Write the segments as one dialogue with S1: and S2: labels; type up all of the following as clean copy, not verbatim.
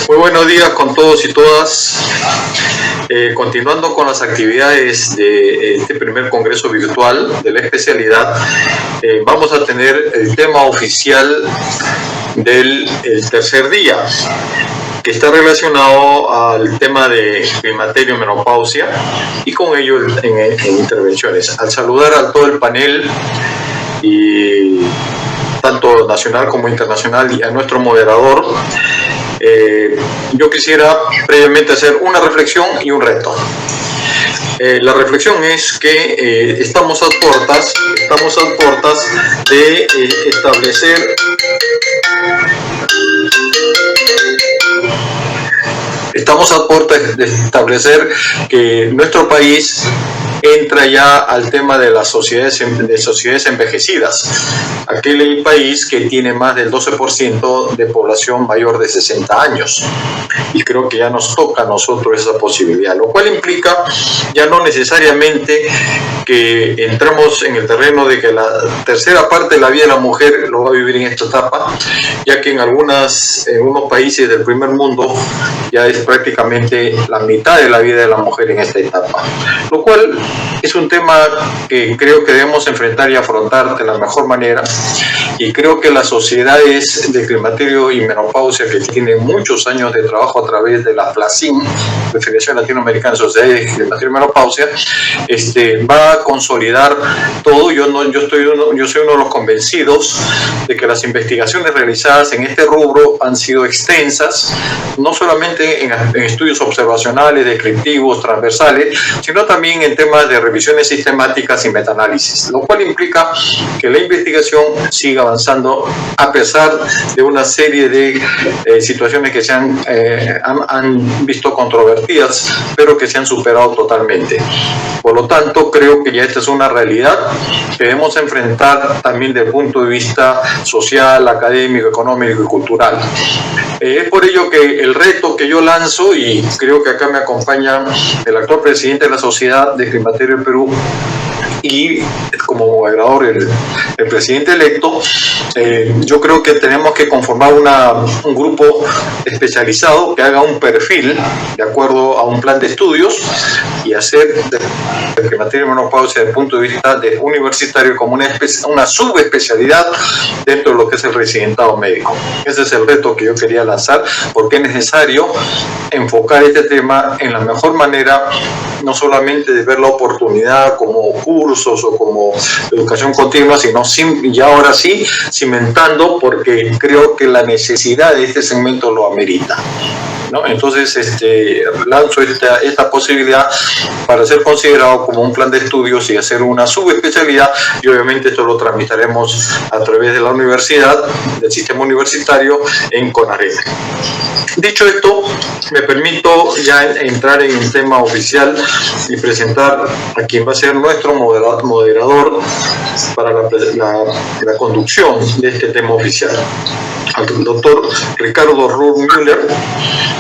S1: Muy buenos días con todos y todas. Continuando con las actividades de este primer congreso virtual de la especialidad, vamos a tener el tema oficial del tercer día, que está relacionado al tema de climaterio y menopausia, y con ello en intervenciones. Al saludar a todo el panel, y tanto nacional como internacional, y a nuestro moderador, yo quisiera previamente hacer una reflexión y un reto. La reflexión es que estamos a puertas de establecer que nuestro país entra ya al tema de las sociedades envejecidas, aquel país que tiene más del 12% de población mayor de 60 años, y creo que ya nos toca a nosotros esa posibilidad, lo cual implica ya no necesariamente que entremos en el terreno de que la tercera parte de la vida de la mujer lo va a vivir en esta etapa, ya que en unos países del primer mundo ya es prácticamente la mitad de la vida de la mujer en esta etapa, lo cual es un tema que creo que debemos enfrentar y afrontar de la mejor manera, y creo que las sociedades de climaterio y menopausia, que tienen muchos años de trabajo a través de la FLACIM, la Federación Latinoamericana de Sociedades de Climaterio y Menopausia, va a consolidar todo. Yo soy uno de los convencidos de que las investigaciones realizadas en este rubro han sido extensas, no solamente en estudios observacionales, descriptivos, transversales, sino también en temas de revisiones sistemáticas y metaanálisis, lo cual implica que la investigación siga avanzando a pesar de una serie de situaciones que se han visto controvertidas, pero que se han superado totalmente. Por lo tanto, creo que ya esta es una realidad que debemos enfrentar también desde el punto de vista social, académico, económico y cultural. Es por ello que el reto que yo lanzo, y creo que acá me acompaña el actual presidente de la Sociedad de Climaterio del Perú y como moderador el presidente electo, yo creo que tenemos que conformar un grupo especializado que haga un perfil de acuerdo a un plan de estudios y hacer el climaterio y menopausia desde el punto de vista universitario como una subespecialidad dentro de lo que es el residentado médico. Ese es el reto que yo quería lanzar, porque es necesario enfocar este tema en la mejor manera, no solamente de ver la oportunidad como cursos o como educación continua, sino y ahora sí cimentando, porque creo que la necesidad de este segmento lo amerita, ¿no? Entonces lanzo esta posibilidad para ser considerado como un plan de estudios y hacer una subespecialidad, y obviamente esto lo tramitaremos a través de la universidad, del sistema universitario en CONAREC. Dicho esto, me permito ya entrar en el tema oficial y presentar a quien va a ser nuestro moderador para la conducción de este tema oficial, al doctor Ricardo Ruhr Müller.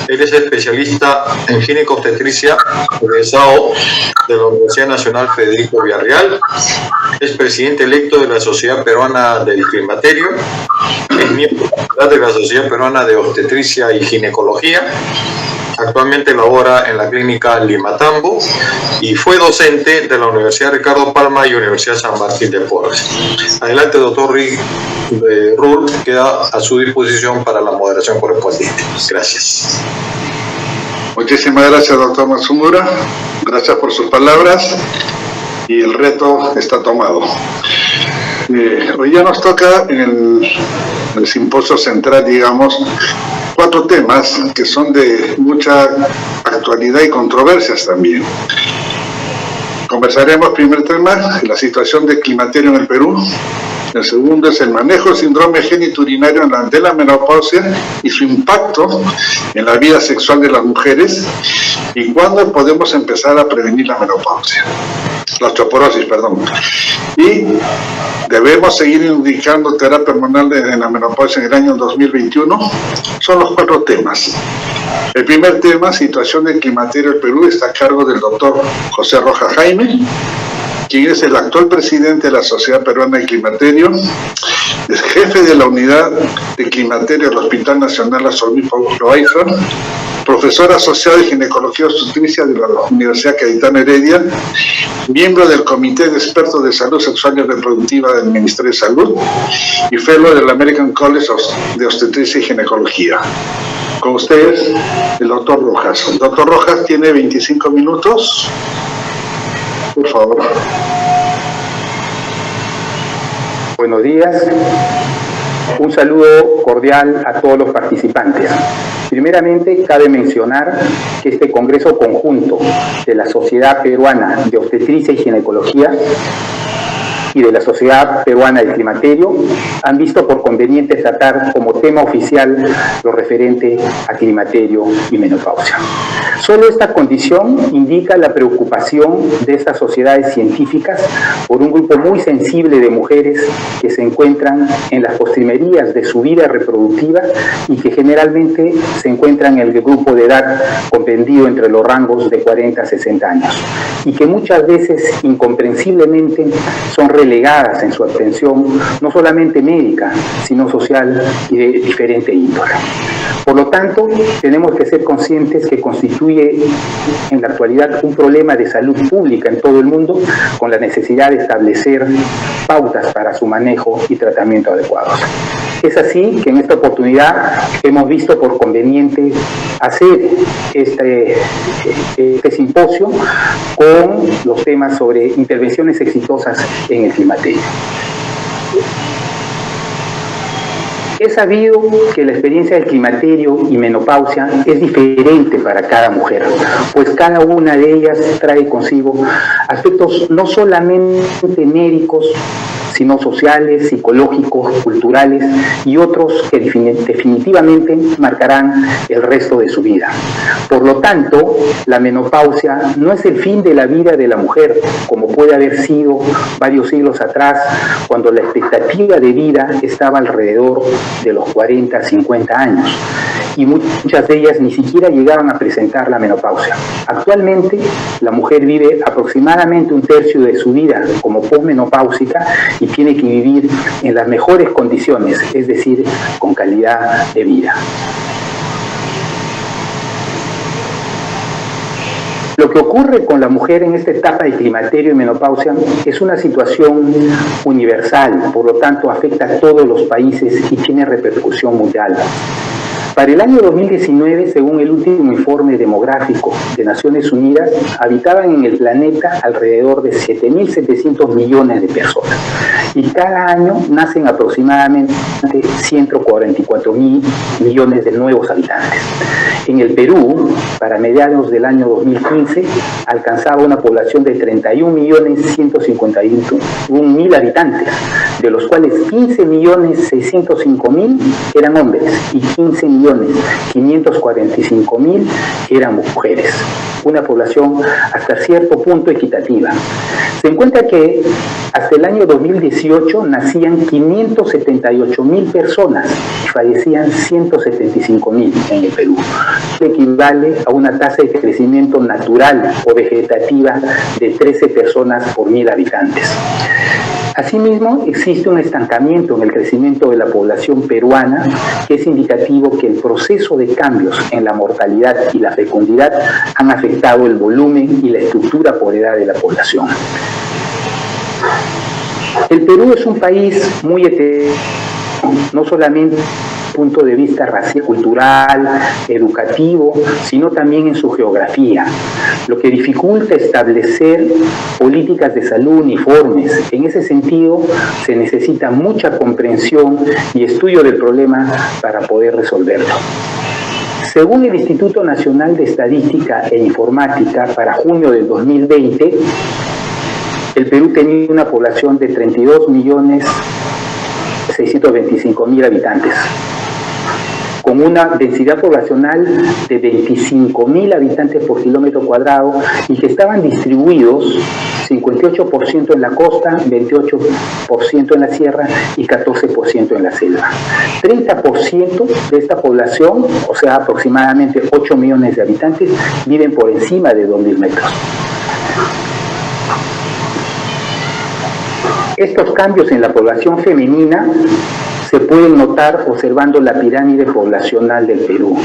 S1: Él es especialista en ginecobstetricia, egresado de la Universidad Nacional Federico Villarreal, es presidente electo de la Sociedad Peruana del Climaterio, es miembro de la Sociedad Peruana de Obstetricia y Ginecología. Actualmente labora en la clínica Limatambo y fue docente de la Universidad Ricardo Palma y Universidad San Martín de Porres. Adelante, doctor Ruhr, queda a su disposición para la moderación correspondiente. Gracias.
S2: Muchísimas gracias, doctor Matsumura. Gracias por sus palabras, y el reto está tomado. Hoy ya nos toca en el simposio central, digamos, 4 temas que son de mucha actualidad y controversias también. Conversaremos, primer tema, la situación de climaterio en el Perú. El segundo es el manejo del síndrome geniturinario de la menopausia y su impacto en la vida sexual de las mujeres, y cuándo podemos empezar a prevenir la menopausia, la osteoporosis, perdón. Y debemos seguir indicando terapia hormonal en la menopausia en el año 2021. Son los 4 temas. El primer tema, situación del climaterio del Perú, está a cargo del doctor José Rojas Jaime. quien es el actual presidente de la Sociedad Peruana de Climaterio, es jefe de la unidad de climaterio del Hospital Nacional Arzobispo Loaiza, profesor asociado de Ginecología Obstetricia de la Universidad Cayetano Heredia, miembro del Comité de Expertos de Salud Sexual y Reproductiva del Ministerio de Salud y fellow del American College de Obstetricia y Ginecología. Con ustedes, el doctor Rojas. El doctor Rojas tiene 25 minutos. Por favor.
S3: Buenos días. Un saludo cordial a todos los participantes. Primeramente, cabe mencionar que este Congreso Conjunto de la Sociedad Peruana de Obstetricia y Ginecología y de la Sociedad Peruana del Climaterio han visto por conveniente tratar como tema oficial lo referente a climaterio y menopausia. Solo esta condición indica la preocupación de estas sociedades científicas por un grupo muy sensible de mujeres que se encuentran en las postrimerías de su vida reproductiva y que generalmente se encuentran en el grupo de edad comprendido entre los rangos de 40 a 60 años y que muchas veces incomprensiblemente son relegadas en su atención no solamente médica, sino social y de diferente índole. Por lo tanto, tenemos que ser conscientes que constituye en la actualidad un problema de salud pública en todo el mundo, con la necesidad de establecer pautas para su manejo y tratamiento adecuados. Es así que en esta oportunidad hemos visto por conveniente hacer este simposio con los temas sobre intervenciones exitosas en el climaterio. Es sabido que la experiencia del climaterio y menopausia es diferente para cada mujer, pues cada una de ellas trae consigo aspectos no solamente médicos, sino sociales, psicológicos, culturales y otros que definitivamente marcarán el resto de su vida. Por lo tanto, la menopausia no es el fin de la vida de la mujer, como puede haber sido varios siglos atrás, cuando la expectativa de vida estaba alrededor de los 40, 50 años, y muchas de ellas ni siquiera llegaban a presentar la menopausia. Actualmente, la mujer vive aproximadamente un tercio de su vida como posmenopáusica y tiene que vivir en las mejores condiciones, es decir, con calidad de vida. Lo que ocurre con la mujer en esta etapa de climaterio y menopausia es una situación universal, por lo tanto afecta a todos los países y tiene repercusión mundial. Para el año 2019, según el último informe demográfico de Naciones Unidas, habitaban en el planeta alrededor de 7.700 millones de personas y cada año nacen aproximadamente 144.000 millones de nuevos habitantes. En el Perú, para mediados del año 2015, alcanzaba una población de 31.151.000 habitantes, de los cuales 15.605.000 eran hombres y 15.545.000 eran mujeres. Una población hasta cierto punto equitativa. Se encuentra que hasta el año 2018 nacían 578.000 personas y fallecían 175.000 en el Perú. Equivale a una tasa de crecimiento natural o vegetativa de 13 personas por 1.000 habitantes. Asimismo, existe un estancamiento en el crecimiento de la población peruana que es indicativo que el proceso de cambios en la mortalidad y la fecundidad han afectado el volumen y la estructura por edad de la población. El Perú es un país muy heterogéneo, no solamente punto de vista racial, cultural, educativo, sino también en su geografía, lo que dificulta establecer políticas de salud uniformes. En ese sentido, se necesita mucha comprensión y estudio del problema para poder resolverlo. Según el Instituto Nacional de Estadística e Informática, para junio del 2020, el Perú tenía una población de 32.625.000 habitantes, con una densidad poblacional de 25.000 habitantes por kilómetro cuadrado y que estaban distribuidos 58% en la costa, 28% en la sierra y 14% en la selva. 30% de esta población, o sea, aproximadamente 8 millones de habitantes, viven por encima de 2.000 metros. Estos cambios en la población femenina se pueden notar observando la pirámide poblacional del Perú.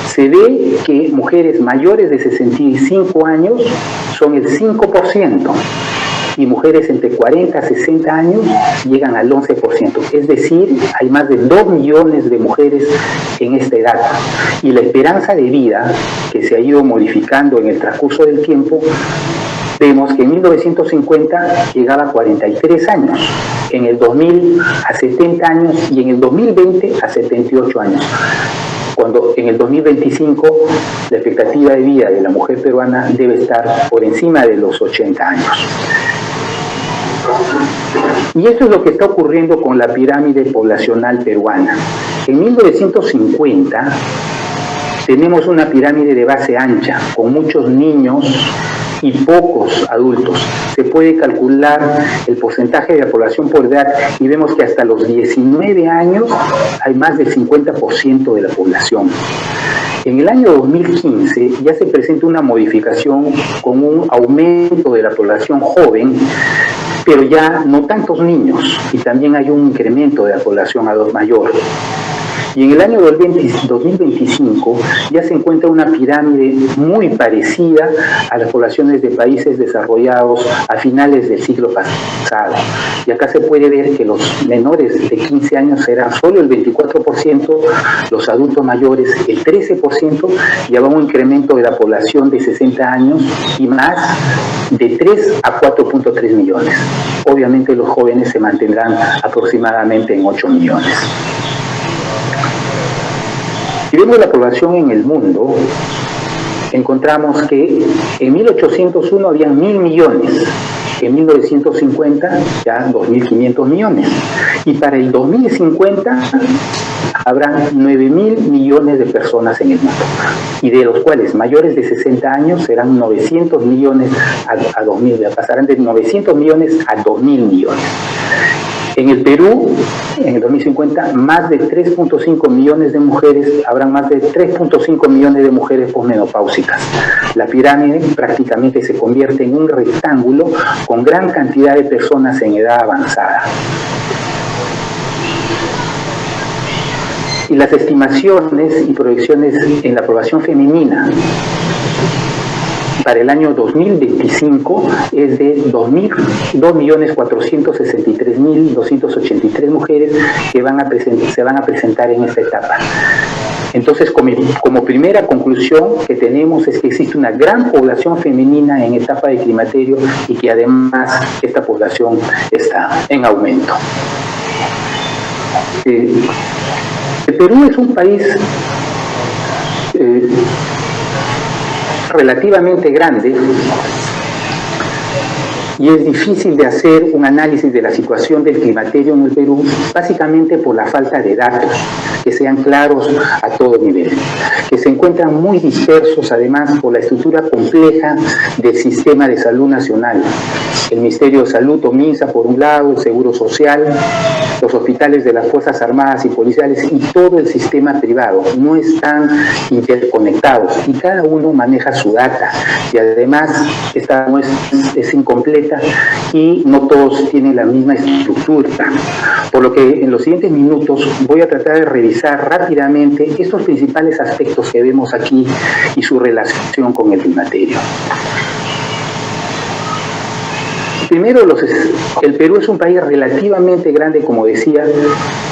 S3: Se ve que mujeres mayores de 65 años son el 5% y mujeres entre 40 a 60 años llegan al 11%. Es decir, hay más de 2 millones de mujeres en esta edad. Y la esperanza de vida, que se ha ido modificando en el transcurso del tiempo, vemos que en 1950 llegaba a 43 años, en el 2000 a 70 años y en el 2020 a 78 años. Cuando en el 2025 la expectativa de vida de la mujer peruana debe estar por encima de los 80 años. Y esto es lo que está ocurriendo con la pirámide poblacional peruana. En 1950 tenemos una pirámide de base ancha, con muchos niños y pocos adultos. Se puede calcular el porcentaje de la población por edad y vemos que hasta los 19 años hay más del 50% de la población. En el año 2015 ya se presenta una modificación con un aumento de la población joven, pero ya no tantos niños, y también hay un incremento de la población mayor. Y en el año 2025 ya se encuentra una pirámide muy parecida a las poblaciones de países desarrollados a finales del siglo pasado. Y acá se puede ver que los menores de 15 años serán solo el 24%, los adultos mayores el 13%, y habrá un incremento de la población de 60 años y más de 3 a 4.3 millones. Obviamente los jóvenes se mantendrán aproximadamente en 8 millones. Si vemos la población en el mundo, encontramos que en 1801 habían 1.000 millones, en 1950 ya 2.500 millones, y para el 2050 habrá 9.000 millones de personas en el mundo, y de los cuales mayores de 60 años serán 900 millones a 2.000, pasarán de 900 millones a 2.000 millones. En el Perú, en el 2050, más de 3.5 millones de mujeres, habrán más de 3.5 millones de mujeres posmenopáusicas. La pirámide prácticamente se convierte en un rectángulo con gran cantidad de personas en edad avanzada. Y las estimaciones y proyecciones en la población femenina para el año 2025 es de 2.463.283 mujeres que se van a presentar en esta etapa. Entonces, como primera conclusión que tenemos es que existe una gran población femenina en etapa de climaterio y que además esta población está en aumento. El Perú es un país relativamente grande y es difícil de hacer un análisis de la situación del climaterio en el Perú, básicamente por la falta de datos que sean claros a todo nivel, que se encuentran muy dispersos además por la estructura compleja del sistema de salud nacional. El Ministerio de Salud o MINSA por un lado, el Seguro Social, los hospitales de las Fuerzas Armadas y Policiales y todo el sistema privado no están interconectados y cada uno maneja su data y además esta no es incompleta y no todos tienen la misma estructura. Por lo que en los siguientes minutos voy a tratar de revisar rápidamente estos principales aspectos que vemos aquí y su relación con el climaterio. Primero, el Perú es un país relativamente grande, como decía,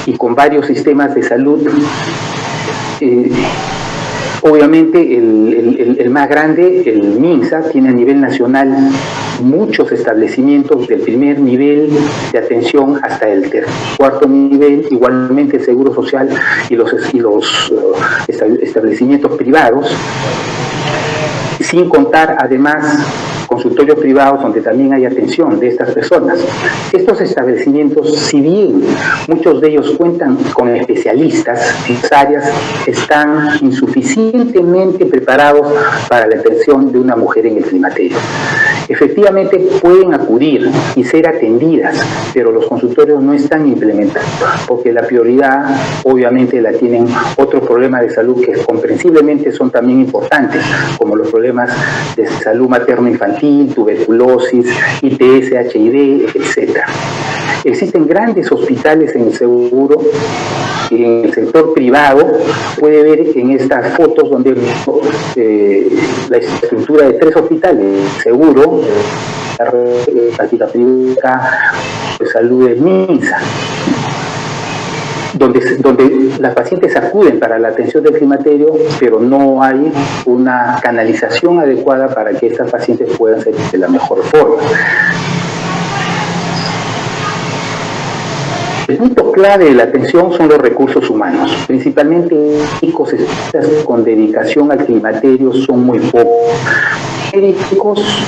S3: y con varios sistemas de salud. Obviamente, el más grande, el MINSA, tiene a nivel nacional muchos establecimientos del primer nivel de atención hasta el cuarto nivel, igualmente el Seguro Social y los establecimientos privados, sin contar además consultorios privados donde también hay atención de estas personas. Estos establecimientos, si bien muchos de ellos cuentan con especialistas en las áreas, están insuficientemente preparados para la atención de una mujer en el climaterio. Efectivamente pueden acudir y ser atendidas, pero los consultorios no están implementados, porque la prioridad obviamente la tienen otros problemas de salud que comprensiblemente son también importantes, como los problemas de salud materno-infantil, tuberculosis, ITS, HIV, etc. Existen grandes hospitales en el seguro, en el sector privado. Puede ver en estas fotos donde la estructura de 3 hospitales, seguro, la privada de salud de MINSA, donde las pacientes acuden para la atención del climaterio, pero no hay una canalización adecuada para que estas pacientes puedan ser de la mejor forma. El punto clave de la atención son los recursos humanos, principalmente médicos con dedicación al climaterio son muy pocos. Médicos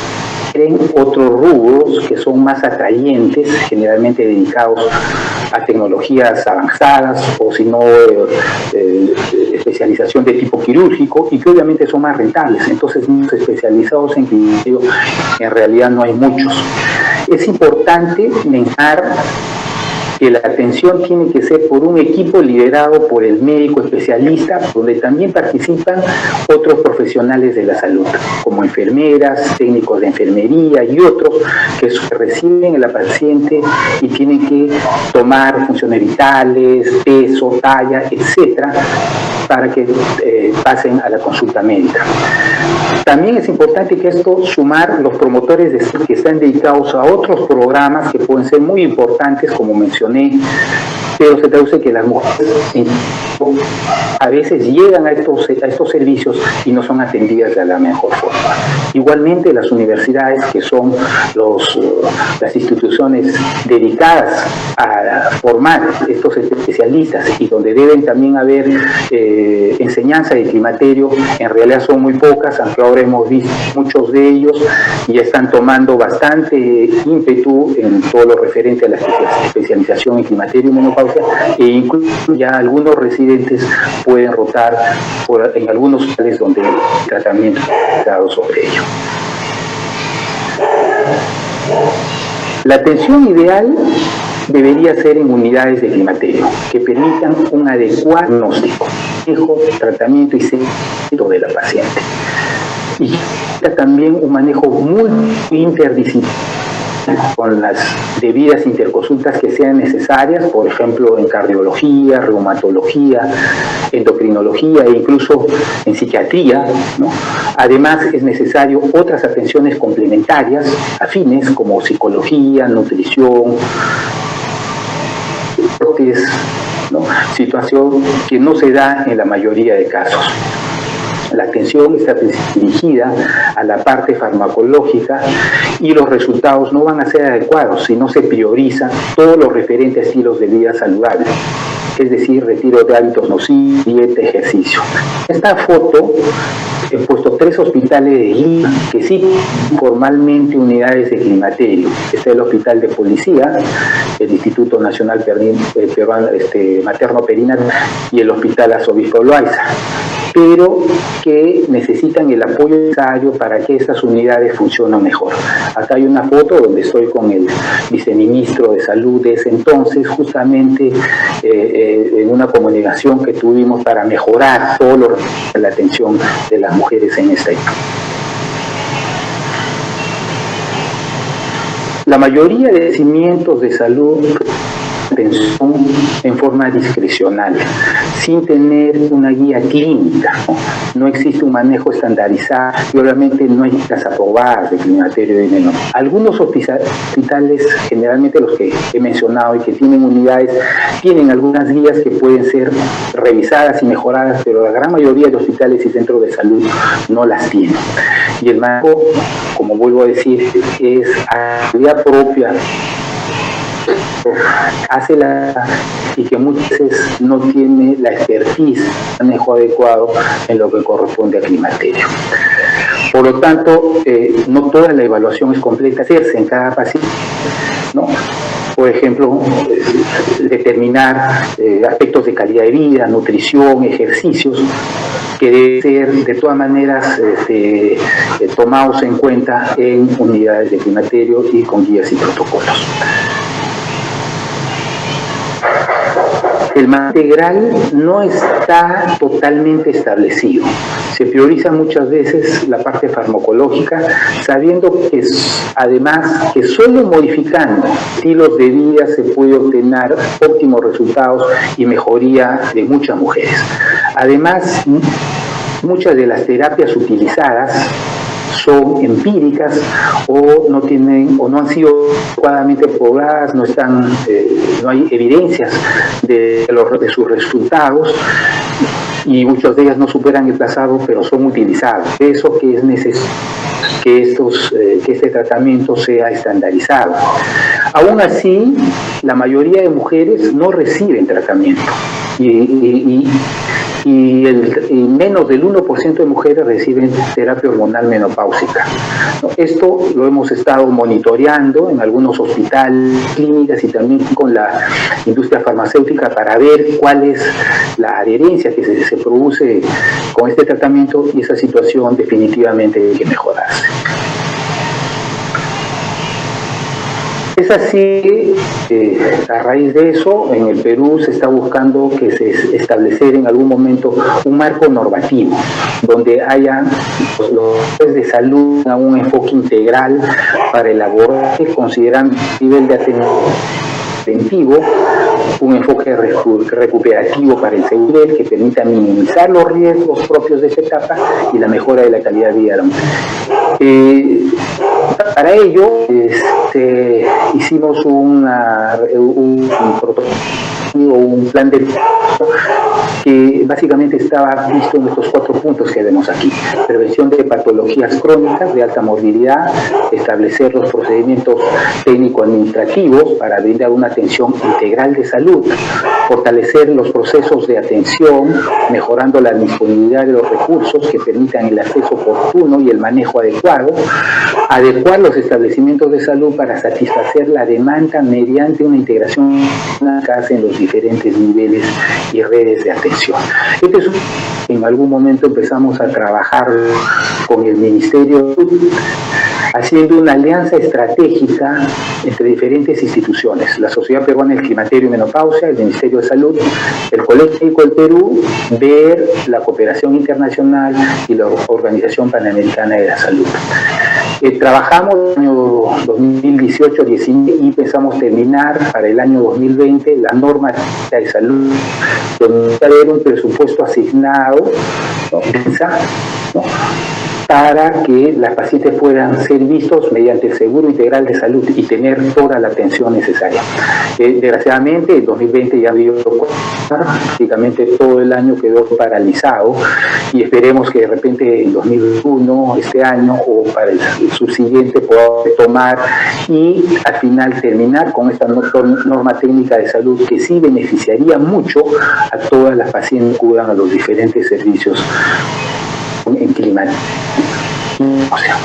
S3: en otros rubros que son más atrayentes, generalmente dedicados a tecnologías avanzadas o si no especialización de tipo quirúrgico y que obviamente son más rentables. Entonces, especializados en climaterio en realidad no hay muchos. Es importante mencionar que la atención tiene que ser por un equipo liderado por el médico especialista, donde también participan otros profesionales de la salud, como enfermeras, técnicos de enfermería y otros que reciben a la paciente y tienen que tomar funciones vitales, peso, talla, etcétera, para que pasen a la consulta médica. También es importante que esto sumar los promotores de salud que están dedicados a otros programas que pueden ser muy importantes, como mencioné, pero se traduce que las mujeres a veces llegan a estos servicios y no son atendidas de la mejor forma. Igualmente las universidades, que son las instituciones dedicadas a formar estos especialistas y donde deben también haber enseñanza de climaterio, en realidad son muy pocas, aunque ahora hemos visto muchos de ellos ya están tomando bastante ímpetu en todo lo referente a la especialización en climaterio y menopausia, e incluso ya algunos residentes pueden rotar en algunos hospitales donde el tratamiento está dado sobre ello. La atención ideal debería ser en unidades de climaterio que permitan un adecuado diagnóstico, tratamiento y seguimiento de la paciente. Y también un manejo muy interdisciplinario con las debidas interconsultas que sean necesarias, por ejemplo en cardiología, reumatología, endocrinología e incluso en psiquiatría, ¿no? Además es necesario otras atenciones complementarias afines como psicología, nutrición, ¿no? Situación que no se da en la mayoría de casos. La atención está dirigida a la parte farmacológica y los resultados no van a ser adecuados si no se prioriza todo lo referente a estilos de vida saludables, es decir, retiro de hábitos nocivos, dieta, ejercicio. Esta foto he puesto 3 hospitales de Lima que sí formalmente unidades de climaterio. Está el Hospital de Policía, el Instituto Nacional Materno Perinatal y el Hospital Arzobispo Loaiza, pero que necesitan el apoyo necesario para que estas unidades funcionen mejor. Acá hay una foto donde estoy con el viceministro de Salud de ese entonces, justamente en una comunicación que tuvimos para mejorar todo la atención de las mujeres en esta época. La mayoría de cimientos de salud atención en forma discrecional, sin tener una guía clínica. No existe un manejo estandarizado y obviamente no hay guías aprobadas de climaterio de menor. Algunos hospitales, generalmente los que he mencionado y que tienen unidades, tienen algunas guías que pueden ser revisadas y mejoradas, pero la gran mayoría de hospitales y centros de salud no las tienen. Y el manejo, como vuelvo a decir, es a la propia y que muchas veces no tiene la expertise, el manejo adecuado en lo que corresponde al climaterio. Por lo tanto, no toda la evaluación es completa, hacerse en cada paciente, ¿no? Por ejemplo, determinar aspectos de calidad de vida, nutrición, ejercicios, que deben ser de todas maneras tomados en cuenta en unidades de climaterio y con guías y protocolos. El manejo integral no está totalmente establecido. Se prioriza muchas veces la parte farmacológica, sabiendo que además que solo modificando estilos de vida se puede obtener óptimos resultados y mejoría de muchas mujeres. Además, muchas de las terapias utilizadas son empíricas o no tienen o no han sido adecuadamente probadas, no hay evidencias de sus resultados y muchas de ellas no superan el plazado, pero son utilizadas. Eso que es necesario que este tratamiento sea estandarizado. Aún así, la mayoría de mujeres no reciben tratamiento y menos del 1% de mujeres reciben terapia hormonal menopáusica. Esto lo hemos estado monitoreando en algunos hospitales, clínicas y también con la industria farmacéutica para ver cuál es la adherencia que se produce con este tratamiento, y esa situación definitivamente hay que mejorarse. Es así que a raíz de eso, en el Perú se está buscando que se establecer en algún momento un marco normativo donde haya los centros de salud a un enfoque integral para elaborar, considerando el nivel de atención preventivo, un enfoque recuperativo para el seguridad que permita minimizar los riesgos propios de esta etapa y la mejora de la calidad de vida de la mujer. Para ello hicimos un protocolo, un plan de que básicamente estaba visto en estos 4 puntos que vemos aquí: prevención de patologías crónicas de alta morbilidad, establecer los procedimientos técnico-administrativos para brindar una atención integral de salud, fortalecer los procesos de atención, mejorando la disponibilidad de los recursos que permitan el acceso oportuno y el manejo adecuado, adecuar los establecimientos de salud para satisfacer la demanda mediante una integración en los diferentes niveles y redes de atención. En algún momento empezamos a trabajar con el Ministerio, haciendo una alianza estratégica entre diferentes instituciones: la Sociedad Peruana del Climaterio y Menopausia, el Ministerio de Salud, el Colegio Médico del Perú, ver la cooperación internacional y la Organización Panamericana de la Salud. Trabajamos en el año 2018-19 y pensamos terminar para el año 2020 la norma de salud, donde va a haber un presupuesto asignado, ¿no? para que las pacientes puedan ser vistos mediante el Seguro Integral de Salud y tener toda la atención necesaria. Desgraciadamente, en 2020 ya vio prácticamente todo el año quedó paralizado, y esperemos que de repente en 2021, este año o para el subsiguiente, podamos retomar y al final terminar con esta norma técnica de salud que sí beneficiaría mucho a todas las pacientes que acudan a los diferentes servicios en clima. O sea,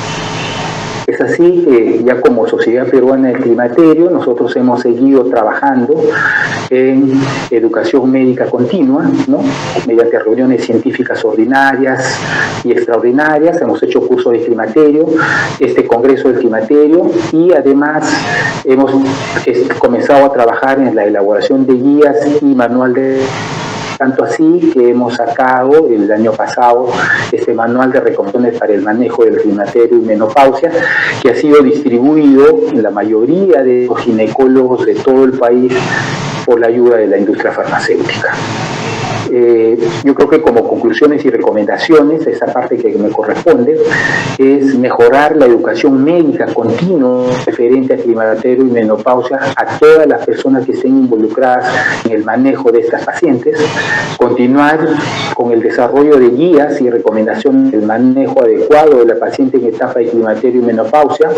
S3: es así que ya como Sociedad Peruana del Climaterio nosotros hemos seguido trabajando en educación médica continua, ¿no? Mediante reuniones científicas ordinarias y extraordinarias. Hemos hecho cursos de climaterio, este congreso del climaterio, y además hemos comenzado a trabajar en la elaboración de guías y manual de... Tanto así que hemos sacado el año pasado este manual de recomendaciones para el manejo del climaterio y menopausia, que ha sido distribuido en la mayoría de los ginecólogos de todo el país por la ayuda de la industria farmacéutica. Yo creo que como conclusiones y recomendaciones, esa parte que me corresponde, es mejorar la educación médica continua referente a climaterio y menopausia a todas las personas que estén involucradas en el manejo de estas pacientes, continuar con el desarrollo de guías y recomendaciones del manejo adecuado de la paciente en etapa de climaterio y menopausia,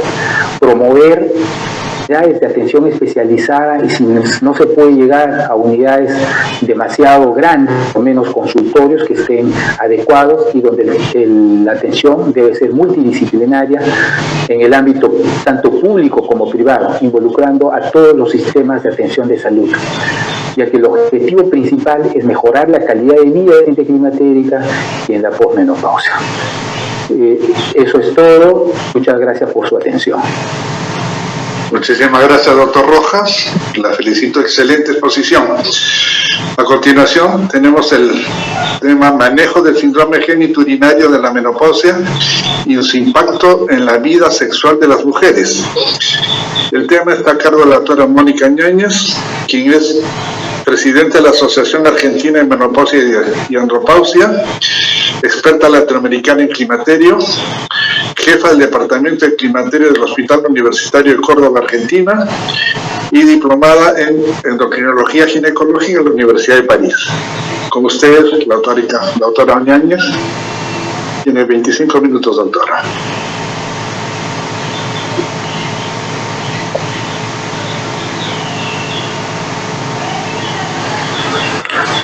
S3: promover unidades de atención especializada, y si no se puede llegar a unidades demasiado grandes o menos consultorios que estén adecuados y donde la atención debe ser multidisciplinaria en el ámbito tanto público como privado, involucrando a todos los sistemas de atención de salud, ya que el objetivo principal es mejorar la calidad de vida de la gente climatérica y en la posmenopausia. Eso es todo. Muchas gracias por su atención.
S2: Muchísimas gracias, doctor Rojas. La felicito, excelente exposición. A continuación tenemos el tema manejo del síndrome genitourinario de la menopausia y su impacto en la vida sexual de las mujeres. El tema está a cargo de la doctora Mónica Ñáñez, quien es presidenta de la Asociación Argentina de Menopausia y Andropausia, experta latinoamericana en climaterio, jefa del Departamento de Climaterio del Hospital Universitario de Córdoba, Argentina, y diplomada en endocrinología ginecológica en la Universidad de París. Con usted, la doctora Ñáñez. Tiene 25 minutos, doctora.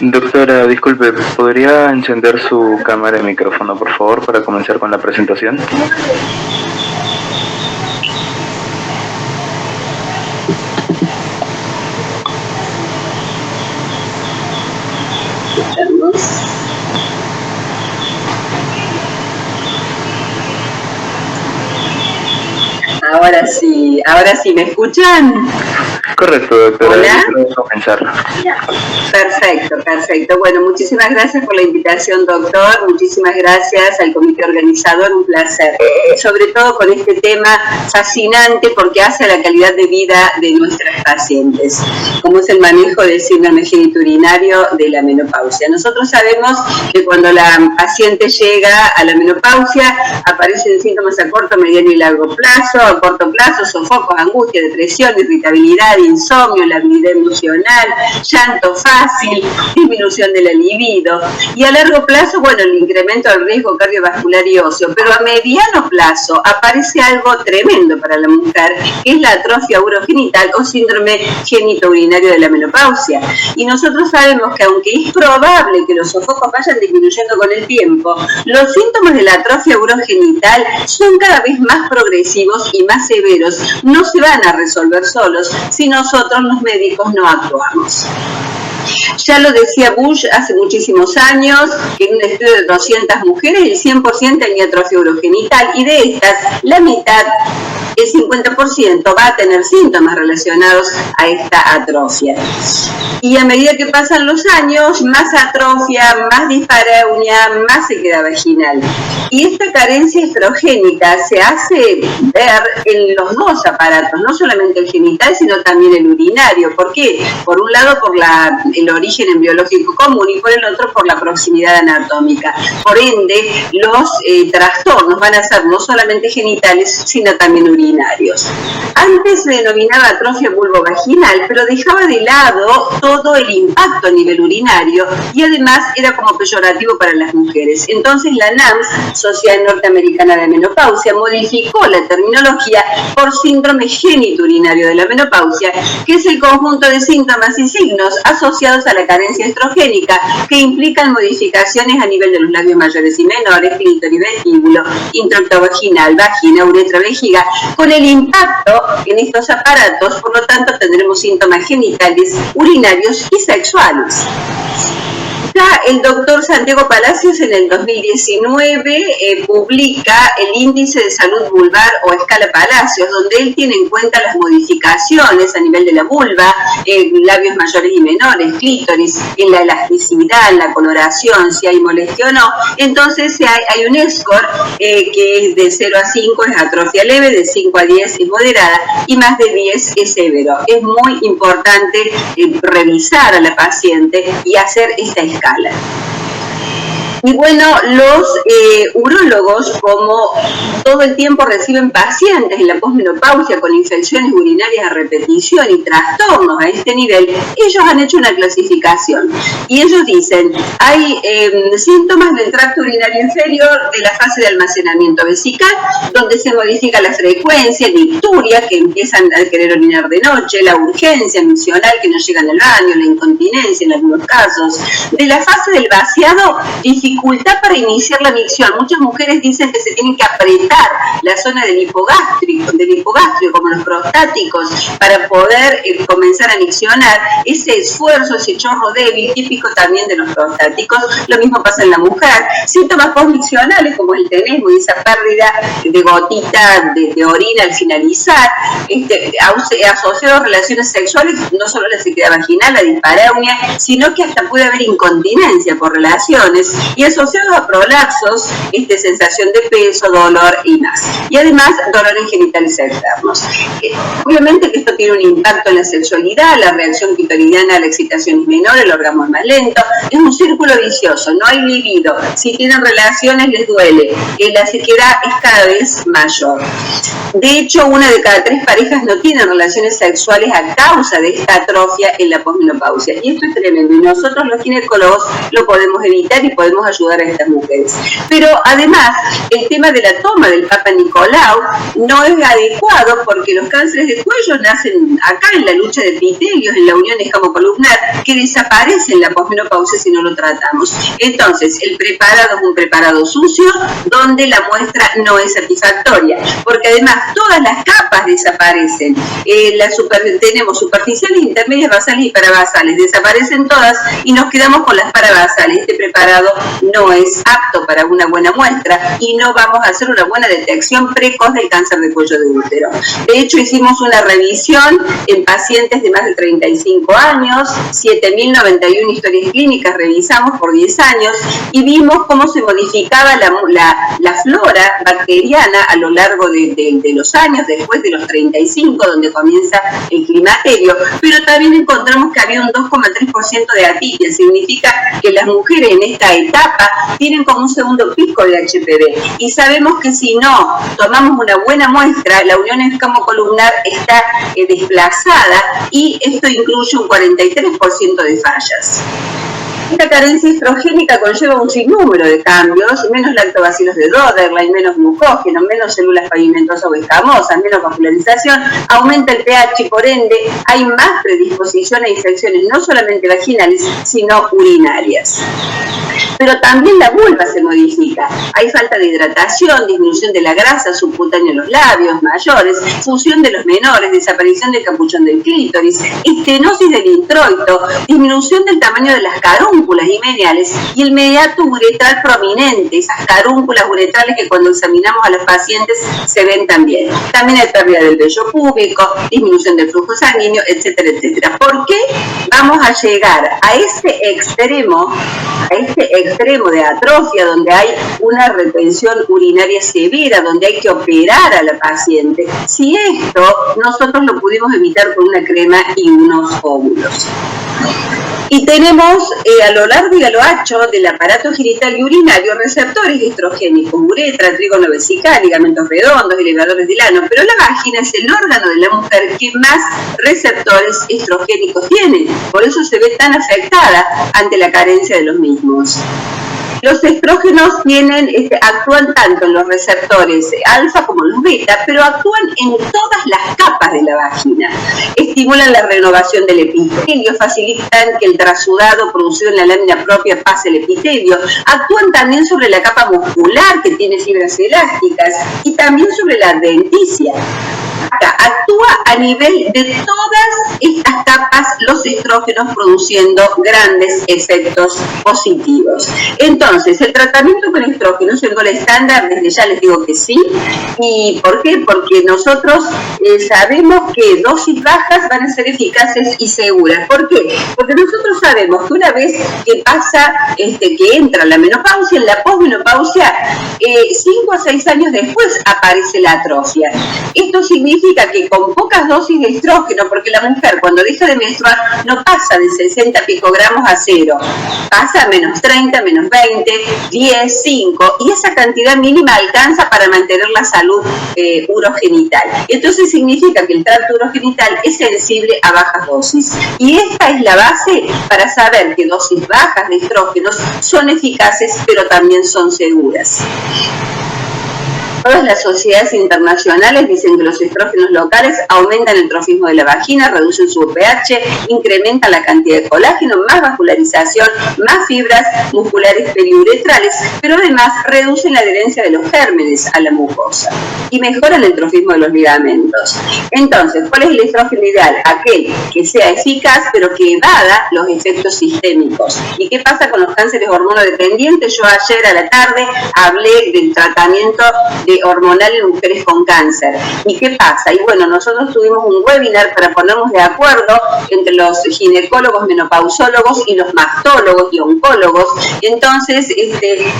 S4: Doctora, disculpe, ¿podría encender su cámara y micrófono, por favor, para comenzar con la presentación?
S5: Ahora sí, ¿me escuchan?
S4: Correcto, doctora.
S5: ¿Hola?
S4: Podemos comenzar.
S5: Perfecto. Bueno, muchísimas gracias por la invitación, doctor. Muchísimas gracias al comité organizador, un placer. Sobre todo con este tema fascinante porque hace a la calidad de vida de nuestras pacientes, como es el manejo del síndrome genitourinario de la menopausia. Nosotros sabemos que cuando la paciente llega a la menopausia aparecen síntomas a corto, mediano y largo plazo. A corto plazo, sofocos, angustia, depresión, irritabilidad, insomnio, labilidad emocional, llanto fácil, disminución de la libido. Y a largo plazo, bueno, el incremento del riesgo cardiovascular y óseo. Pero a mediano plazo aparece algo tremendo para la mujer, que es la atrofia urogenital o síndrome genitourinario de la menopausia. Y nosotros sabemos que aunque es probable que los sofocos vayan disminuyendo con el tiempo, los síntomas de la atrofia urogenital son cada vez más progresivos y más severos. No se van a resolver solos si nosotros los médicos no actuamos. Ya lo decía Bush hace muchísimos años, que en un estudio de 200 mujeres el 100% tenía atrofia urogenital, y de estas la mitad, el 50%, va a tener síntomas relacionados a esta atrofia. Y a medida que pasan los años, más atrofia, más dispareunia, más sequedad vaginal. Y esta carencia estrogénica se hace ver en los dos aparatos, no solamente el genital, sino también el urinario. ¿Por qué? Por un lado, por el origen embriológico común, y por el otro, por la proximidad anatómica. Por ende, los trastornos van a ser no solamente genitales, sino también urinarios. Antes se denominaba atrofia vulvovaginal, pero dejaba de lado todo el impacto a nivel urinario, y además era como peyorativo para las mujeres. Entonces la NAMS, Sociedad Norteamericana de Menopausia, modificó la terminología por síndrome genitourinario de la menopausia, que es el conjunto de síntomas y signos asociados a la carencia estrogénica que implican modificaciones a nivel de los labios mayores y menores, clítoris, vestíbulo, introito vaginal, vagina, uretra, vejiga, con el impacto en estos aparatos. Por lo tanto, tendremos síntomas genitales, urinarios y sexuales. Ya el doctor Santiago Palacios en el 2019 publica el índice de salud vulvar o escala Palacios, donde él tiene en cuenta las modificaciones a nivel de la vulva, labios mayores y menores, clítoris, en la elasticidad, en la coloración, si hay molestia o no. Entonces hay un score que es de 0 a 5 es atrofia leve, de 5 a 10 es moderada y más de 10 es severo. Es muy importante revisar a la paciente y hacer esta escala. Y bueno, los urólogos, como todo el tiempo reciben pacientes en la posmenopausia con infecciones urinarias a repetición y trastornos a este nivel, ellos han hecho una clasificación. Y ellos dicen, hay síntomas del tracto urinario inferior de la fase de almacenamiento vesical, donde se modifica la frecuencia, nicturia, que empiezan a querer orinar de noche, la urgencia misional, que no llegan al baño, la incontinencia en algunos casos. De la fase del vaciado, dificultad dificultad para iniciar la micción. Muchas mujeres dicen que se tienen que apretar la zona del hipogastrio como los prostáticos, para poder comenzar a miccionar. Ese esfuerzo, ese chorro débil, típico también de los prostáticos. Lo mismo pasa en la mujer. Síntomas postmiccionales como el tenesmo y esa pérdida de gotita de orina al finalizar, asociados a relaciones sexuales, no solo la sequedad vaginal, la dispareunia, sino que hasta puede haber incontinencia por relaciones, y asociados a prolapsos, sensación de peso, dolor y más. Y además, dolores genitales externos. Obviamente que esto tiene un impacto en la sexualidad, la reacción clitoridiana a la excitación es menor, el orgasmo es más lento, es un círculo vicioso, no hay libido, si tienen relaciones les duele, la sequedad es cada vez mayor. De hecho, 1 de cada 3 parejas no tienen relaciones sexuales a causa de esta atrofia en la posmenopausia, y esto es tremendo, y nosotros los ginecólogos lo podemos evitar y podemos ayudar a estas mujeres. Pero además, el tema de la toma del Papa Nicolau no es adecuado, porque los cánceres de cuello nacen acá en la lucha de epitelios, en la unión escamocolumnar, que desaparece en la posmenopausia si no lo tratamos. Entonces, el preparado es un preparado sucio, donde la muestra no es satisfactoria, porque además todas las capas desaparecen. Tenemos superficiales, intermedias, basales y parabasales, desaparecen todas y nos quedamos con las parabasales. Este preparado no es apto para una buena muestra y no vamos a hacer una buena detección precoz del cáncer de cuello de útero. De hecho, hicimos una revisión en pacientes de más de 35 años, 7.091 historias clínicas revisamos por 10 años y vimos cómo se modificaba la flora bacteriana a lo largo de los años, después de los 35, donde comienza el climaterio, pero también encontramos que había un 2,3% de atipia. Significa que las mujeres en esta etapa tienen como un segundo pico de HPV, y sabemos que si no tomamos una buena muestra, la unión escamocolumnar está desplazada, y esto incluye un 43% de fallas. Esta carencia estrogénica conlleva un sinnúmero de cambios: menos lactobacilos de Doderlein, menos glucógeno, menos células pavimentosas o escamosas, menos vascularización, aumenta el pH y por ende hay más predisposición a infecciones no solamente vaginales, sino urinarias. Pero también la vulva se modifica. Hay falta de hidratación, disminución de la grasa subcutánea en los labios mayores, fusión de los menores, desaparición del capuchón del clítoris, estenosis del introito, disminución del tamaño de las carúnculas y meniales y el mediato uretral prominente, esas carúnculas uretrales que cuando examinamos a los pacientes se ven también. También hay pérdida del vello púbico, disminución del flujo sanguíneo, etcétera, etcétera. ¿Por qué vamos a llegar a este extremo de atrofia, donde hay una retención urinaria severa, donde hay que operar a la paciente, si esto nosotros lo pudimos evitar con una crema y unos óvulos? Y tenemos a lo largo y a lo ancho del aparato genital y urinario receptores estrogénicos, uretra, trígono vesical, ligamentos redondos, elevadores del ano, pero la vagina es el órgano de la mujer que más receptores estrogénicos tiene, por eso se ve tan afectada ante la carencia de los mismos. Los estrógenos actúan tanto en los receptores alfa como los beta, pero actúan en todas las capas de la vagina. Estimulan la renovación del epitelio, facilitan que el trasudado producido en la lámina propia pase al epitelio. Actúan también sobre la capa muscular, que tiene fibras elásticas, y también sobre la denticia. Actúa a nivel de todas estas capas los estrógenos, produciendo grandes efectos positivos. Entonces, el tratamiento con estrógenos, siendo el estándar, desde ya les digo que sí. ¿Y por qué? Porque nosotros sabemos que dosis bajas van a ser eficaces y seguras. ¿Por qué? Porque nosotros sabemos que una vez que pasa, que entra la menopausia, en la posmenopausia, 5 a 6 años después aparece la atrofia. Esto significa que con pocas dosis de estrógeno, porque la mujer cuando deja de menstruar no pasa de 60 picogramos a 0, pasa a menos 30, menos 20, 10, 5, y esa cantidad mínima alcanza para mantener la salud urogenital. Entonces significa que el tracto urogenital es sensible a bajas dosis, y esta es la base para saber que dosis bajas de estrógenos son eficaces, pero también son seguras. Todas las sociedades internacionales dicen que los estrógenos locales aumentan el trofismo de la vagina, reducen su pH, incrementan la cantidad de colágeno, más vascularización, más fibras musculares periuretrales, pero además reducen la adherencia de los gérmenes a la mucosa y mejoran el trofismo de los ligamentos. Entonces, ¿cuál es el estrógeno ideal? Aquel que sea eficaz, pero que evada los efectos sistémicos. ¿Y qué pasa con los cánceres hormonodependientes? Yo ayer a la tarde hablé del tratamiento hormonal en mujeres con cáncer. ¿Y qué pasa? Y bueno, nosotros tuvimos un webinar para ponernos de acuerdo entre los ginecólogos, menopausólogos y los mastólogos y oncólogos. Entonces,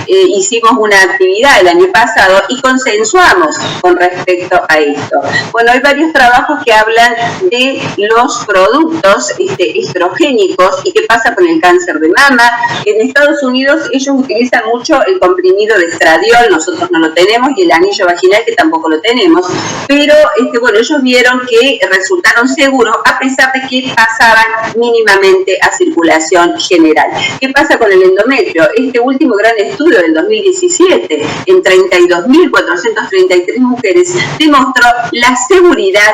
S5: hicimos una actividad el año pasado y consensuamos con respecto a esto. Bueno, hay varios trabajos que hablan de los productos estrogénicos y qué pasa con el cáncer de mama. En Estados Unidos ellos utilizan mucho el comprimido de estradiol, nosotros no lo tenemos, y el anillo vaginal, que tampoco lo tenemos, pero bueno, ellos vieron que resultaron seguros a pesar de que pasaban mínimamente a circulación general. ¿Qué pasa con el endometrio? Este último gran estudio del 2017, en 32.433 mujeres, demostró la seguridad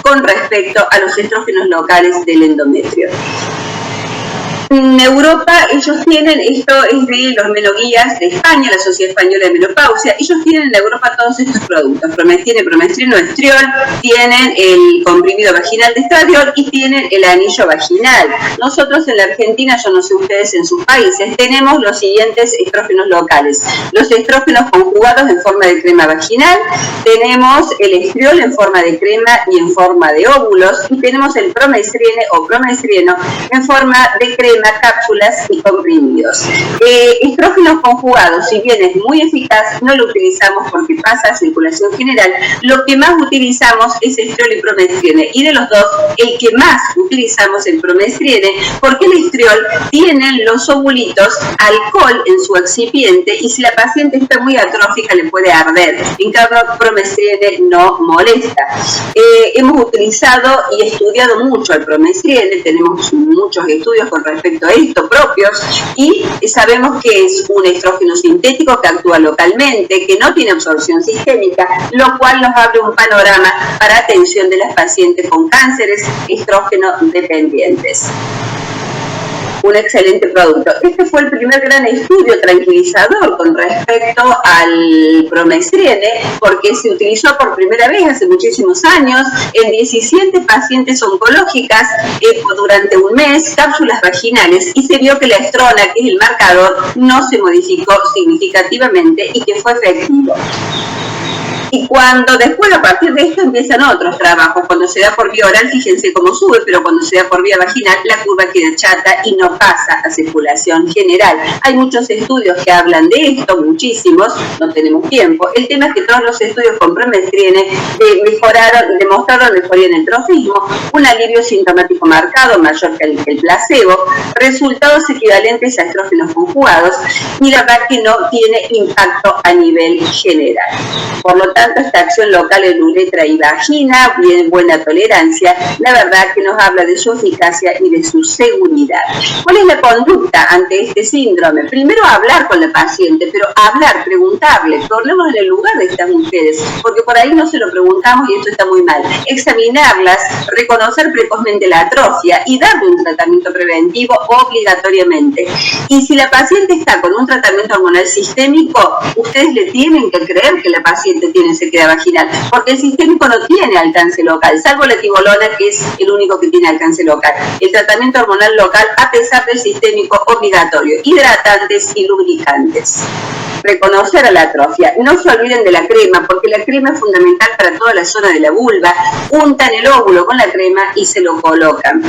S5: con respecto a los estrógenos locales del endometrio. En Europa ellos tienen, esto es de los menoguías de España, la Sociedad Española de Menopausia, ellos tienen en Europa todos estos productos, tienen promestrino, estriol, tienen el comprimido vaginal de estradiol y tienen el anillo vaginal. Nosotros en la Argentina, yo no sé ustedes en sus países, tenemos los siguientes estrógenos locales: los estrógenos conjugados en forma de crema vaginal, tenemos el estriol en forma de crema y en forma de óvulos, y tenemos el promestrine o promestrino en forma de crema, cápsulas y comprimidos. Estrógenos conjugados, si bien es muy eficaz, no lo utilizamos porque pasa a circulación general. Lo que más utilizamos es estriol y promestrine, y de los dos, el que más utilizamos es el promestrine, porque el estriol tiene los ovulitos alcohol en su excipiente, y si la paciente está muy atrófica le puede arder. En cambio, promestrine no molesta. Hemos utilizado y estudiado mucho el promestrine, tenemos muchos estudios con respecto a esto propios, y sabemos que es un estrógeno sintético que actúa localmente, que no tiene absorción sistémica, lo cual nos abre un panorama para atención de las pacientes con cánceres estrógeno dependientes. Un excelente producto. Este fue el primer gran estudio tranquilizador con respecto al promestrine, porque se utilizó por primera vez hace muchísimos años en 17 pacientes oncológicas durante un mes, cápsulas vaginales, y se vio que la estrona, que es el marcador, no se modificó significativamente y que fue efectivo. Y cuando después, a partir de esto, empiezan otros trabajos. Cuando se da por vía oral, fíjense cómo sube, pero cuando se da por vía vaginal, la curva queda chata y no pasa a circulación general. Hay muchos estudios que hablan de esto, muchísimos, no tenemos tiempo. El tema es que todos los estudios con promestrine demostraron mejoría en el trofismo, un alivio sintomático marcado, mayor que el placebo, resultados equivalentes a estrógenos conjugados, y la verdad que no tiene impacto a nivel general. Por lo tanto, esta acción local en uretra y vagina, bien buena tolerancia, la verdad que nos habla de su eficacia y de su seguridad. ¿Cuál es la conducta ante este síndrome? Primero, hablar con la paciente, pero hablar, preguntarle, ponernos en el lugar de estas mujeres, porque por ahí no se lo preguntamos y esto está muy mal. Examinarlas, reconocer precozmente la atrofia y darle un tratamiento preventivo obligatoriamente. Y si la paciente está con un tratamiento hormonal sistémico, ustedes le tienen que creer que la paciente tiene sequedad vaginal, porque el sistémico no tiene alcance local, salvo la tibolona, que es el único que tiene alcance local. El tratamiento hormonal local, a pesar del sistémico, obligatorio, hidratantes y lubricantes. Reconocer a la atrofia. No se olviden de la crema, porque la crema es fundamental para toda la zona de la vulva. Untan el óvulo con la crema y se lo colocan.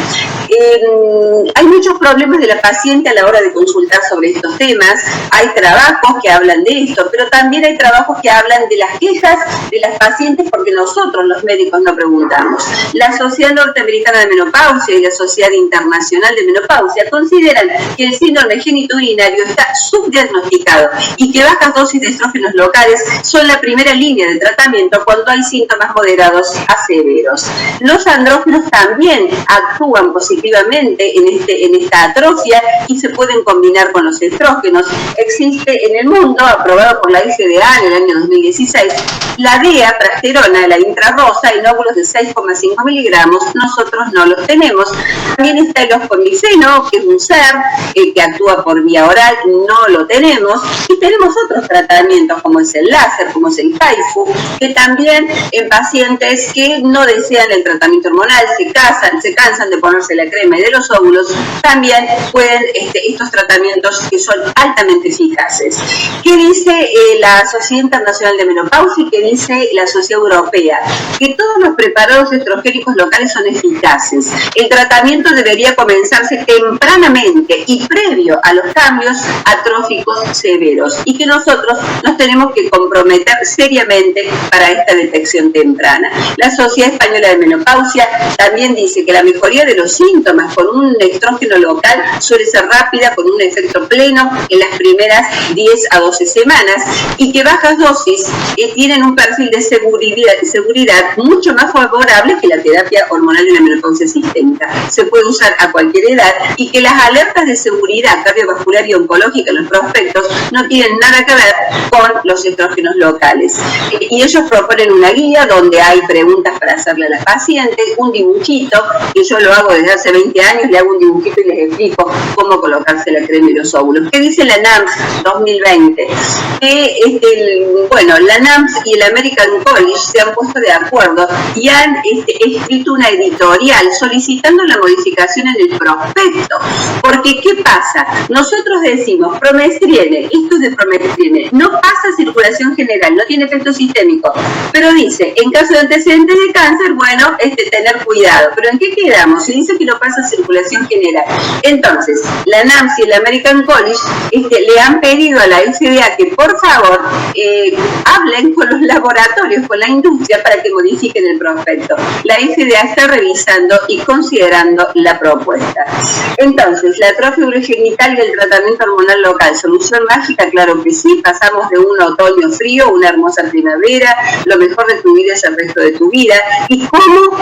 S5: Hay muchos problemas de la paciente a la hora de consultar sobre estos temas. Hay trabajos que hablan de esto, pero también hay trabajos que hablan de las quejas de las pacientes, porque nosotros los médicos no preguntamos. La Sociedad Norteamericana de Menopausia y la Sociedad Internacional de Menopausia consideran que el síndrome genitourinario está subdiagnosticado y que que bajas dosis de estrógenos locales son la primera línea de tratamiento cuando hay síntomas moderados a severos. Los andrógenos también actúan positivamente en esta atrofia y se pueden combinar con los estrógenos. Existe en el mundo, aprobado por la FDA en el año 2016, la DEA, prasterona, la intrarrosa, en óvulos de 6,5 miligramos, nosotros no los tenemos. También está el oscomiceno, que es un SER, que actúa por vía oral, no lo tenemos. Y tenemos otros tratamientos, como es el láser, como es el HIFU, que también en pacientes que no desean el tratamiento hormonal, se cansan de ponerse la crema y de los óvulos, también pueden estos tratamientos que son altamente eficaces. ¿Qué dice la Sociedad Internacional de Menopausia y qué dice la Sociedad Europea? Que todos los preparados estrogénicos locales son eficaces. El tratamiento debería comenzarse tempranamente y previo a los cambios atróficos severos, y que nosotros nos tenemos que comprometer seriamente para esta detección temprana. La Sociedad Española de Menopausia también dice que la mejoría de los síntomas con un estrógeno local suele ser rápida, con un efecto pleno en las primeras 10 a 12 semanas, y que bajas dosis tienen un perfil de seguridad mucho más favorable que la terapia hormonal de la menopausia sistémica. Se puede usar a cualquier edad, y que las alertas de seguridad cardiovascular y oncológica en los prospectos no tienen nada que ver con los estrógenos locales. Y ellos proponen una guía donde hay preguntas para hacerle a la paciente, un dibujito, que yo lo hago desde hace 20 años, le hago un dibujito y les explico cómo colocarse la crema y los óvulos. ¿Qué dice la NAMS 2020? Que la NAMS y el American College se han puesto de acuerdo y han escrito una editorial solicitando la modificación en el prospecto. Porque, ¿qué pasa? Nosotros decimos, promestrine, esto es de promestrine, no pasa circulación general, no tiene efecto sistémico, pero dice, en caso de antecedentes de cáncer, bueno, tener cuidado. ¿Pero en qué quedamos? Se dice que no pasa circulación general. Entonces, la NAMS y el American College le han pedido a la FDA que, por favor, hablen con los laboratorios, con la industria, para que modifiquen el prospecto. La FDA está revisando y considerando la propuesta. Entonces, la atrofia urogenital y el tratamiento hormonal local, ¿solución mágica? Claro que sí. Pasamos de un otoño frío, una hermosa primavera, lo mejor de tu vida es el resto de tu vida. ¿Y cómo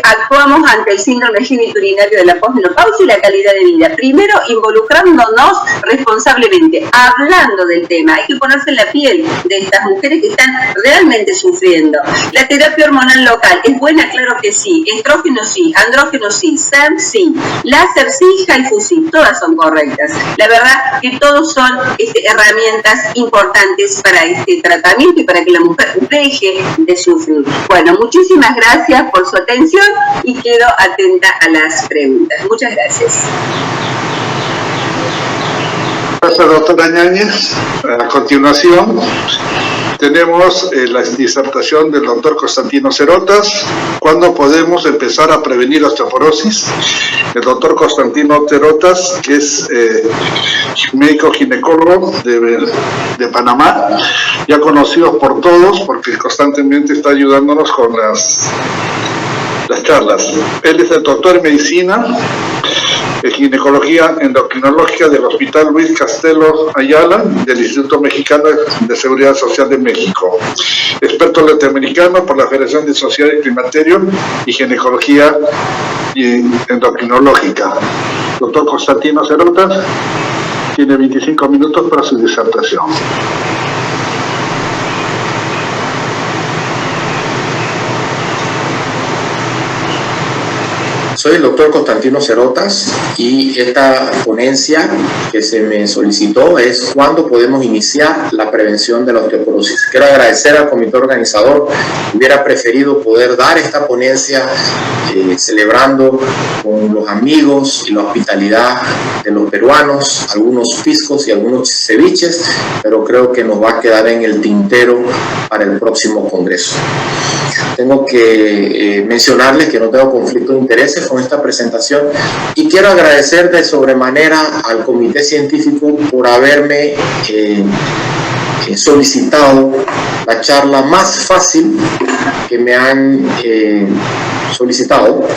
S5: actuamos ante el síndrome geniturinario de la posmenopausia y la calidad de vida? Primero, involucrándonos responsablemente, hablando del tema. Hay que ponerse en la piel de estas mujeres que están realmente sufriendo. La terapia hormonal local, ¿es buena? Claro que sí. Estrógeno sí, andrógeno sí, SEM sí, láser sí, HIFU sí, todas son correctas. La verdad que todos son herramientas importantes para este tratamiento y para que la mujer deje de sufrir. Bueno, muchísimas gracias por su atención y quedo atenta a las preguntas. Muchas gracias.
S2: Gracias, doctora Ñáñez. A continuación tenemos la disertación del doctor Constantino Cerotas, ¿cuándo podemos empezar a prevenir osteoporosis? El doctor Constantino Cerotas, que es médico ginecólogo de Panamá, ya conocido por todos porque constantemente está ayudándonos con las charlas. Él es el doctor en medicina, en ginecología endocrinológica del Hospital Luis Castelo Ayala, del Instituto Mexicano de Seguridad Social de México. Experto latinoamericano por la Federación de Sociedades de Climaterio y Ginecología Endocrinológica. Doctor Constantino Cerotas tiene 25 minutos para su disertación.
S6: Soy el doctor Constantino Cerotas y esta ponencia que se me solicitó es cuándo podemos iniciar la prevención de la osteoporosis. Quiero agradecer al comité organizador. Hubiera preferido poder dar esta ponencia celebrando con los amigos y la hospitalidad de los peruanos, algunos piscos y algunos ceviches, pero creo que nos va a quedar en el tintero para el próximo congreso. Tengo que mencionarles que no tengo conflicto de intereses con esta presentación y quiero agradecer de sobremanera al comité científico por haberme solicitado la charla más fácil que me han solicitado,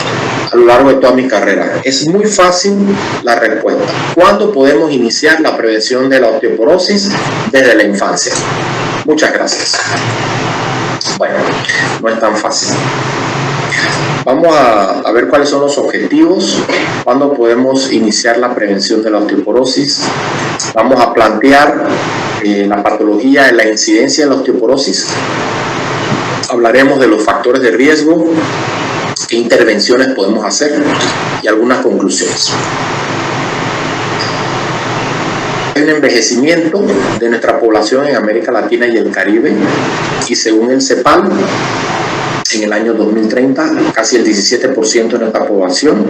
S6: a lo largo de toda mi carrera. Es muy fácil la respuesta. ¿Cuándo podemos iniciar la prevención de la osteoporosis? Desde la infancia. Muchas gracias. Bueno, no es tan fácil. Vamos a ver cuáles son los objetivos, cuándo podemos iniciar la prevención de la osteoporosis. Vamos a plantear la patología, la incidencia de la osteoporosis. Hablaremos de los factores de riesgo, qué intervenciones podemos hacer y algunas conclusiones. Hay un envejecimiento de nuestra población en América Latina y el Caribe, y según el CEPAL, en el año 2030, casi el 17% de nuestra población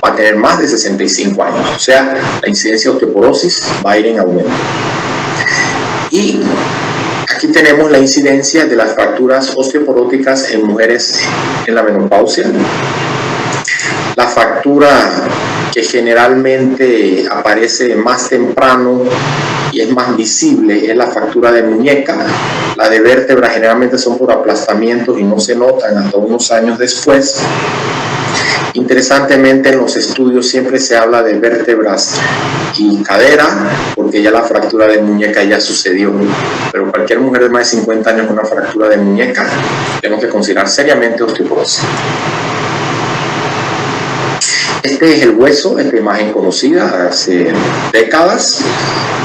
S6: va a tener más de 65 años. O sea, la incidencia de osteoporosis va a ir en aumento. Y aquí tenemos la incidencia de las fracturas osteoporóticas en mujeres en la menopausia. La fractura que generalmente aparece más temprano y es más visible es la fractura de muñeca. La de vértebra generalmente son por aplastamientos y no se notan hasta unos años después. Interesantemente, en los estudios siempre se habla de vértebras y cadera, porque ya la fractura de muñeca ya sucedió. Pero cualquier mujer de más de 50 años con una fractura de muñeca, tenemos que considerar seriamente osteoporosis. Este es el hueso, esta imagen conocida hace décadas.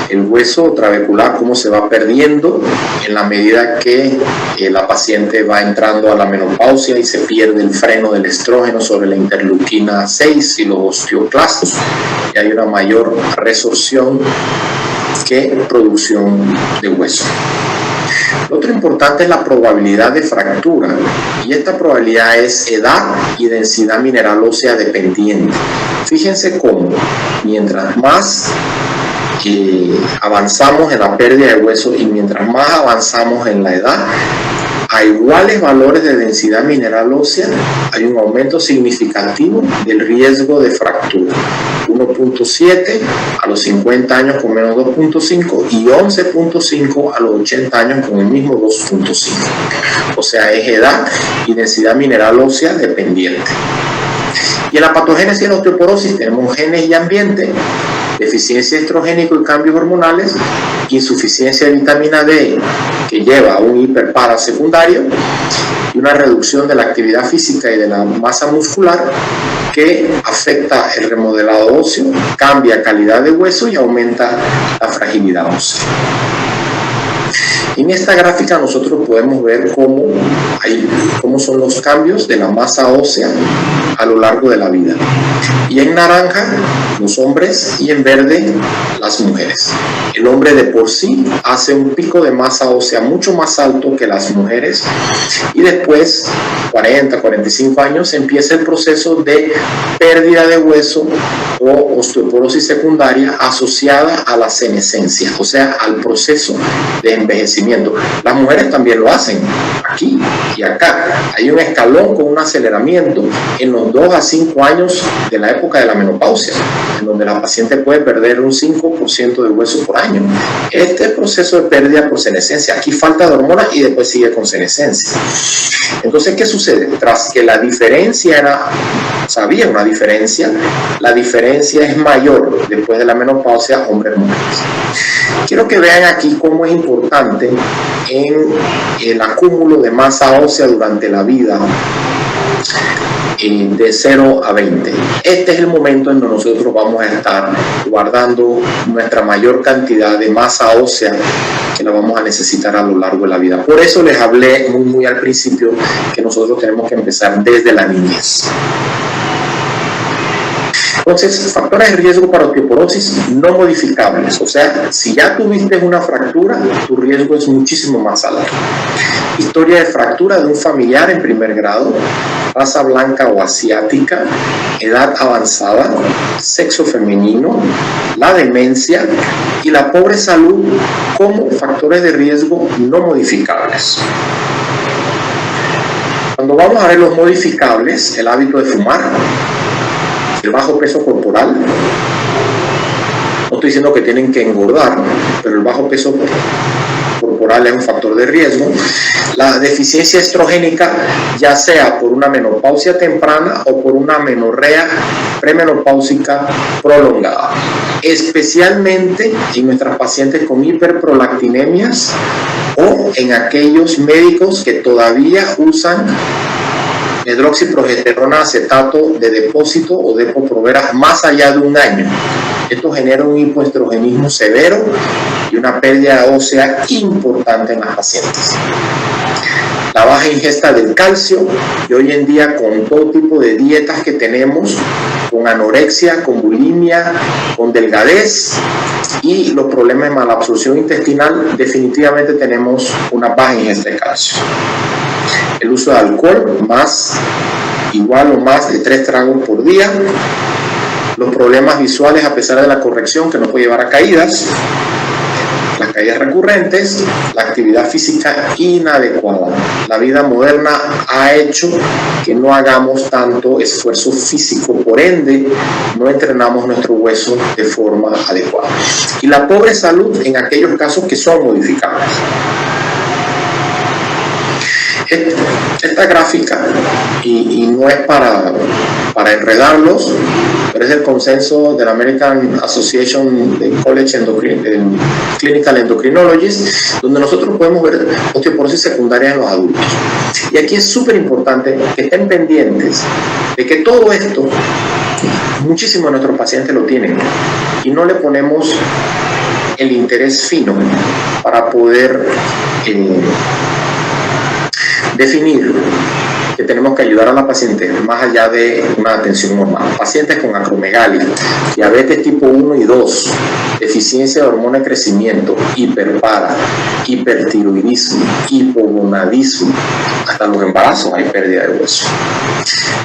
S6: El hueso trabecular, cómo se va perdiendo en la medida que la paciente va entrando a la menopausia y se pierde el freno del estrógeno sobre la interleuquina 6 y los osteoclastos, y hay una mayor resorción que producción de hueso. Lo otro importante es la probabilidad de fractura, y esta probabilidad es edad y densidad mineral ósea dependiente. Fíjense cómo mientras más avanzamos en la pérdida de hueso y mientras más avanzamos en la edad, a iguales valores de densidad mineral ósea hay un aumento significativo del riesgo de fractura. 1.7 a los 50 años con menos 2.5 y 11.5 a los 80 años con el mismo 2.5. O sea, es edad y densidad mineral ósea dependiente. Y en la patogénesis de la osteoporosis tenemos genes y ambiente, deficiencia estrogénico y cambios hormonales, insuficiencia de vitamina D que lleva a un hiperpara secundario y una reducción de la actividad física y de la masa muscular que afecta el remodelado óseo, cambia calidad de hueso y aumenta la fragilidad ósea. En esta gráfica nosotros podemos ver cómo son los cambios de la masa ósea a lo largo de la vida. Y en naranja los hombres y en verde las mujeres. El hombre de por sí hace un pico de masa ósea mucho más alto que las mujeres, y después, 40, 45 años, empieza el proceso de pérdida de hueso o osteoporosis secundaria asociada a la senescencia, o sea, al proceso de envejecimiento. Las mujeres también lo hacen, aquí y acá. Hay un escalón con un aceleramiento en los 2 a 5 años de la época de la menopausia, en donde la paciente puede perder un 5% de hueso por año. Este proceso de pérdida por senescencia, aquí falta de hormonas y después sigue con senescencia. Entonces, ¿qué sucede? Tras que la diferencia había una diferencia, la diferencia es mayor después de la menopausia hombres-mujeres. Quiero que vean aquí cómo es importante en el acúmulo de masa ósea durante la vida de 0 a 20. Este es el momento en donde nosotros vamos a estar guardando nuestra mayor cantidad de masa ósea que la vamos a necesitar a lo largo de la vida. Por eso les hablé muy al principio que nosotros tenemos que empezar desde la niñez. Entonces, factores de riesgo para osteoporosis no modificables. O sea, si ya tuviste una fractura, tu riesgo es muchísimo más alto. Historia de fractura de un familiar en primer grado, raza blanca o asiática, edad avanzada, sexo femenino, la demencia y la pobre salud como factores de riesgo no modificables. Cuando vamos a ver los modificables, el hábito de fumar, el bajo peso corporal, no estoy diciendo que tienen que engordar, pero el bajo peso corporal es un factor de riesgo. La deficiencia estrogénica, ya sea por una menopausia temprana o por una menorrea premenopáusica prolongada, especialmente en nuestras pacientes con hiperprolactinemias o en aquellos médicos que todavía usan hidroxiprogesterona acetato de depósito o Depo-Provera más allá de un año. Esto genera un hipoestrogenismo severo y una pérdida ósea importante en las pacientes. La baja ingesta del calcio, y hoy en día con todo tipo de dietas que tenemos, con anorexia, con bulimia, con delgadez y los problemas de malabsorción intestinal, definitivamente tenemos una baja ingesta de calcio. El uso de alcohol, igual o más de 3 tragos por día. Los problemas visuales a pesar de la corrección que nos puede llevar a caídas. Las caídas recurrentes, la actividad física inadecuada. La vida moderna ha hecho que no hagamos tanto esfuerzo físico, por ende no entrenamos nuestro hueso de forma adecuada. Y la pobre salud en aquellos casos que son modificables. Esta gráfica, y no es para enredarlos, pero es el consenso de la American Association de College Clinical Endocrinologists, donde nosotros podemos ver osteoporosis secundaria en los adultos. Y aquí es súper importante que estén pendientes de que todo esto, muchísimos de nuestros pacientes lo tienen, y no le ponemos el interés fino para poder definir que tenemos que ayudar a la paciente más allá de una atención normal. Pacientes con acromegalia, diabetes tipo 1 y 2, deficiencia de hormona de crecimiento, hiperpara, hipertiroidismo, hipogonadismo, hasta los embarazos hay pérdida de hueso.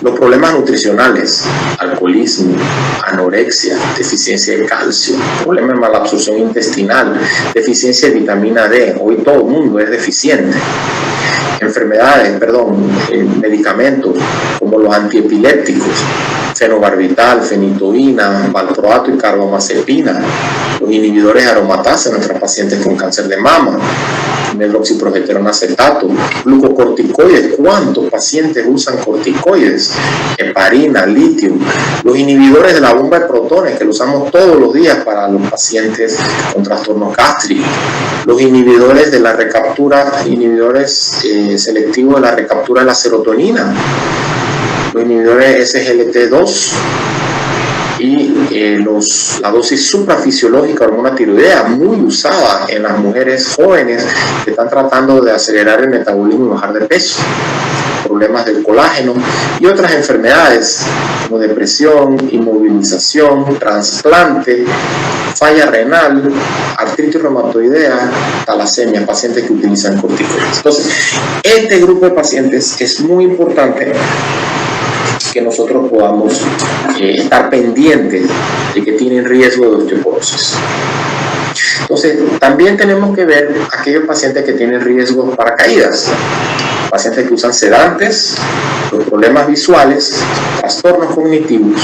S6: Los problemas nutricionales, alcoholismo, anorexia, deficiencia de calcio, problemas de malabsorción intestinal, deficiencia de vitamina D, hoy todo el mundo es deficiente. Medicamentos como los antiepilépticos, fenobarbital, fenitoína, valproato y carbamazepina, los inhibidores de aromatasa en nuestros pacientes con cáncer de mama, hidroxiprogesterona acetato, glucocorticoides. ¿Cuántos pacientes usan corticoides? Heparina, litio, los inhibidores de la bomba de protones que lo usamos todos los días para los pacientes con trastornos gástricos, los inhibidores de la recaptura, selectivos de la recaptura de la serotonina, los inhibidores SGLT2 y la dosis suprafisiológica de hormona tiroidea, muy usada en las mujeres jóvenes que están tratando de acelerar el metabolismo y bajar de peso, problemas del colágeno y otras enfermedades como depresión, inmovilización, trasplante, falla renal, artritis reumatoidea, talasemia, pacientes que utilizan corticoides. Entonces, este grupo de pacientes es muy importante que nosotros podamos estar pendientes de que tienen riesgo de osteoporosis. Entonces, también tenemos que ver aquellos pacientes que tienen riesgo para caídas, pacientes que usan sedantes, los problemas visuales, trastornos cognitivos,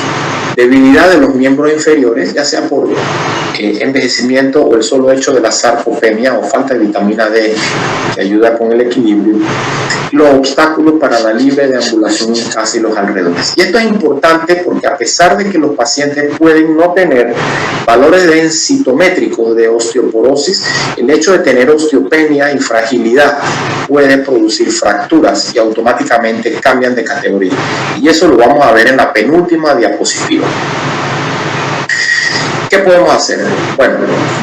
S6: debilidad de los miembros inferiores, ya sea por envejecimiento o el solo hecho de la sarcopenia o falta de vitamina D que ayuda con el equilibrio, los obstáculos para la libre deambulación en casa y los alrededores. Y esto es importante porque a pesar de que los pacientes pueden no tener valores densitométricos de osteoporosis, el hecho de tener osteopenia y fragilidad puede producir fracturas y automáticamente cambian de categoría. Y eso lo vamos a ver en la penúltima diapositiva. ¿Qué podemos hacer? Bueno,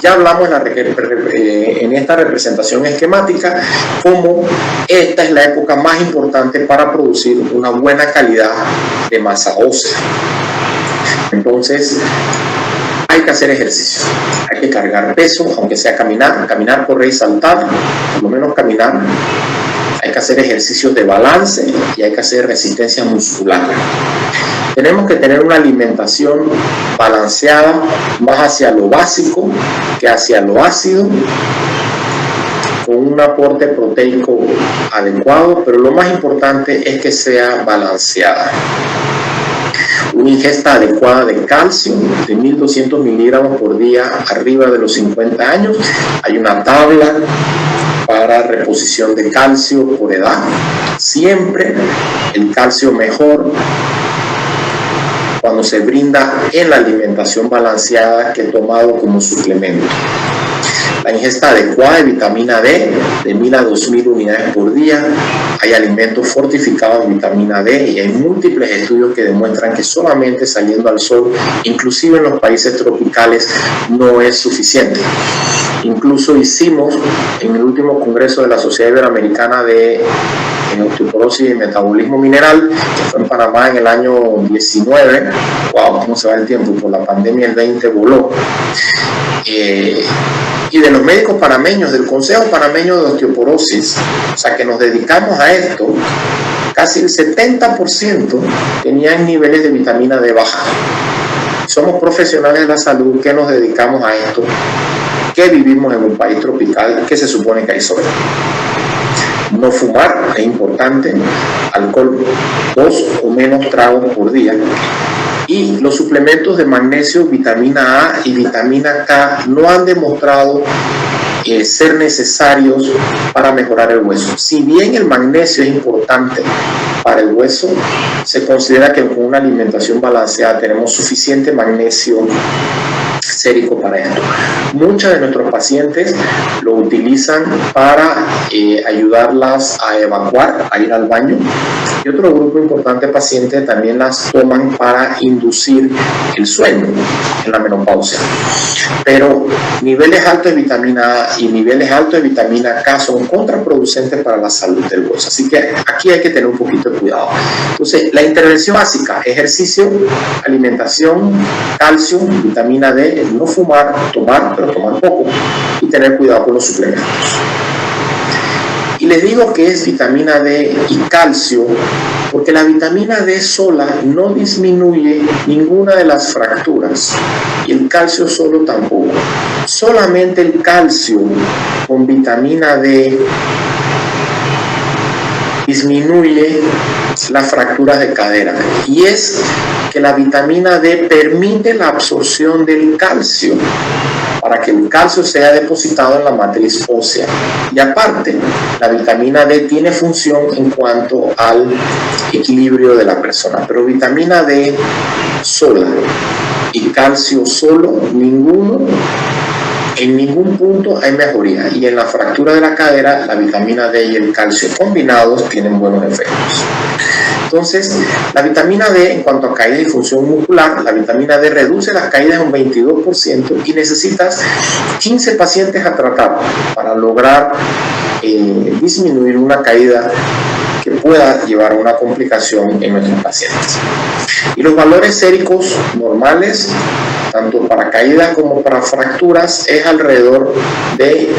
S6: ya hablamos en esta representación esquemática cómo esta es la época más importante para producir una buena calidad de masa ósea. Entonces, hay que hacer ejercicio, hay que cargar peso, aunque sea caminar, correr y saltar, por lo menos caminar. Hay que hacer ejercicios de balance y hay que hacer resistencia muscular. Tenemos que tener una alimentación balanceada, más hacia lo básico que hacia lo ácido, con un aporte proteico adecuado, pero lo más importante es que sea balanceada. Una ingesta adecuada de calcio de 1200 miligramos por día arriba de los 50 años. Hay una tabla para reposición de calcio por edad. Siempre el calcio mejor cuando se brinda en la alimentación balanceada que tomado como suplemento. La ingesta adecuada de vitamina D de 1000 a 2000 unidades por día. Hay alimentos fortificados de vitamina D y hay múltiples estudios que demuestran que solamente saliendo al sol, inclusive en los países tropicales, no es suficiente. Incluso hicimos en el último congreso de la Sociedad Iberoamericana de Osteoporosis y Metabolismo Mineral, que fue en Panamá en el año 19, wow, cómo se va el tiempo, por la pandemia el 20 voló, y de los médicos panameños, del Consejo Panameño de Osteoporosis, o sea que nos dedicamos a esto, casi el 70% tenían niveles de vitamina D baja. Somos profesionales de la salud que nos dedicamos a esto, que vivimos en un país tropical que se supone que hay sol. No fumar es importante, alcohol 2 o menos tragos por día. Y los suplementos de magnesio, vitamina A y vitamina K no han demostrado ser necesarios para mejorar el hueso. Si bien el magnesio es importante para el hueso, se considera que con una alimentación balanceada tenemos suficiente magnesio sérico para esto. Muchos de nuestros pacientes lo utilizan para ayudarlas a evacuar, a ir al baño, y otro grupo importante de pacientes también las toman para inducir el sueño en la menopausia. Pero niveles altos de vitamina A y niveles altos de vitamina K son contraproducentes para la salud del hueso, así que aquí hay que tener un poquito de cuidado. Entonces, la intervención básica: ejercicio, alimentación, calcio, vitamina D, no fumar, tomar, pero tomar poco, y tener cuidado con los suplementos. Y les digo que es vitamina D y calcio porque la vitamina D sola no disminuye ninguna de las fracturas y el calcio solo tampoco. Solamente el calcio con vitamina D disminuye las fracturas de cadera, y es que la vitamina D permite la absorción del calcio para que el calcio sea depositado en la matriz ósea. Y aparte, la vitamina D tiene función en cuanto al equilibrio de la persona, pero vitamina D sola y calcio solo, en ningún punto hay mejoría, y en la fractura de la cadera la vitamina D y el calcio combinados tienen buenos efectos. Entonces, la vitamina D, en cuanto a caída y función muscular, la vitamina D reduce las caídas un 22% y necesitas 15 pacientes a tratar para lograr disminuir una caída que pueda llevar a una complicación en nuestros pacientes. Y los valores séricos normales, tanto para caídas como para fracturas, es alrededor de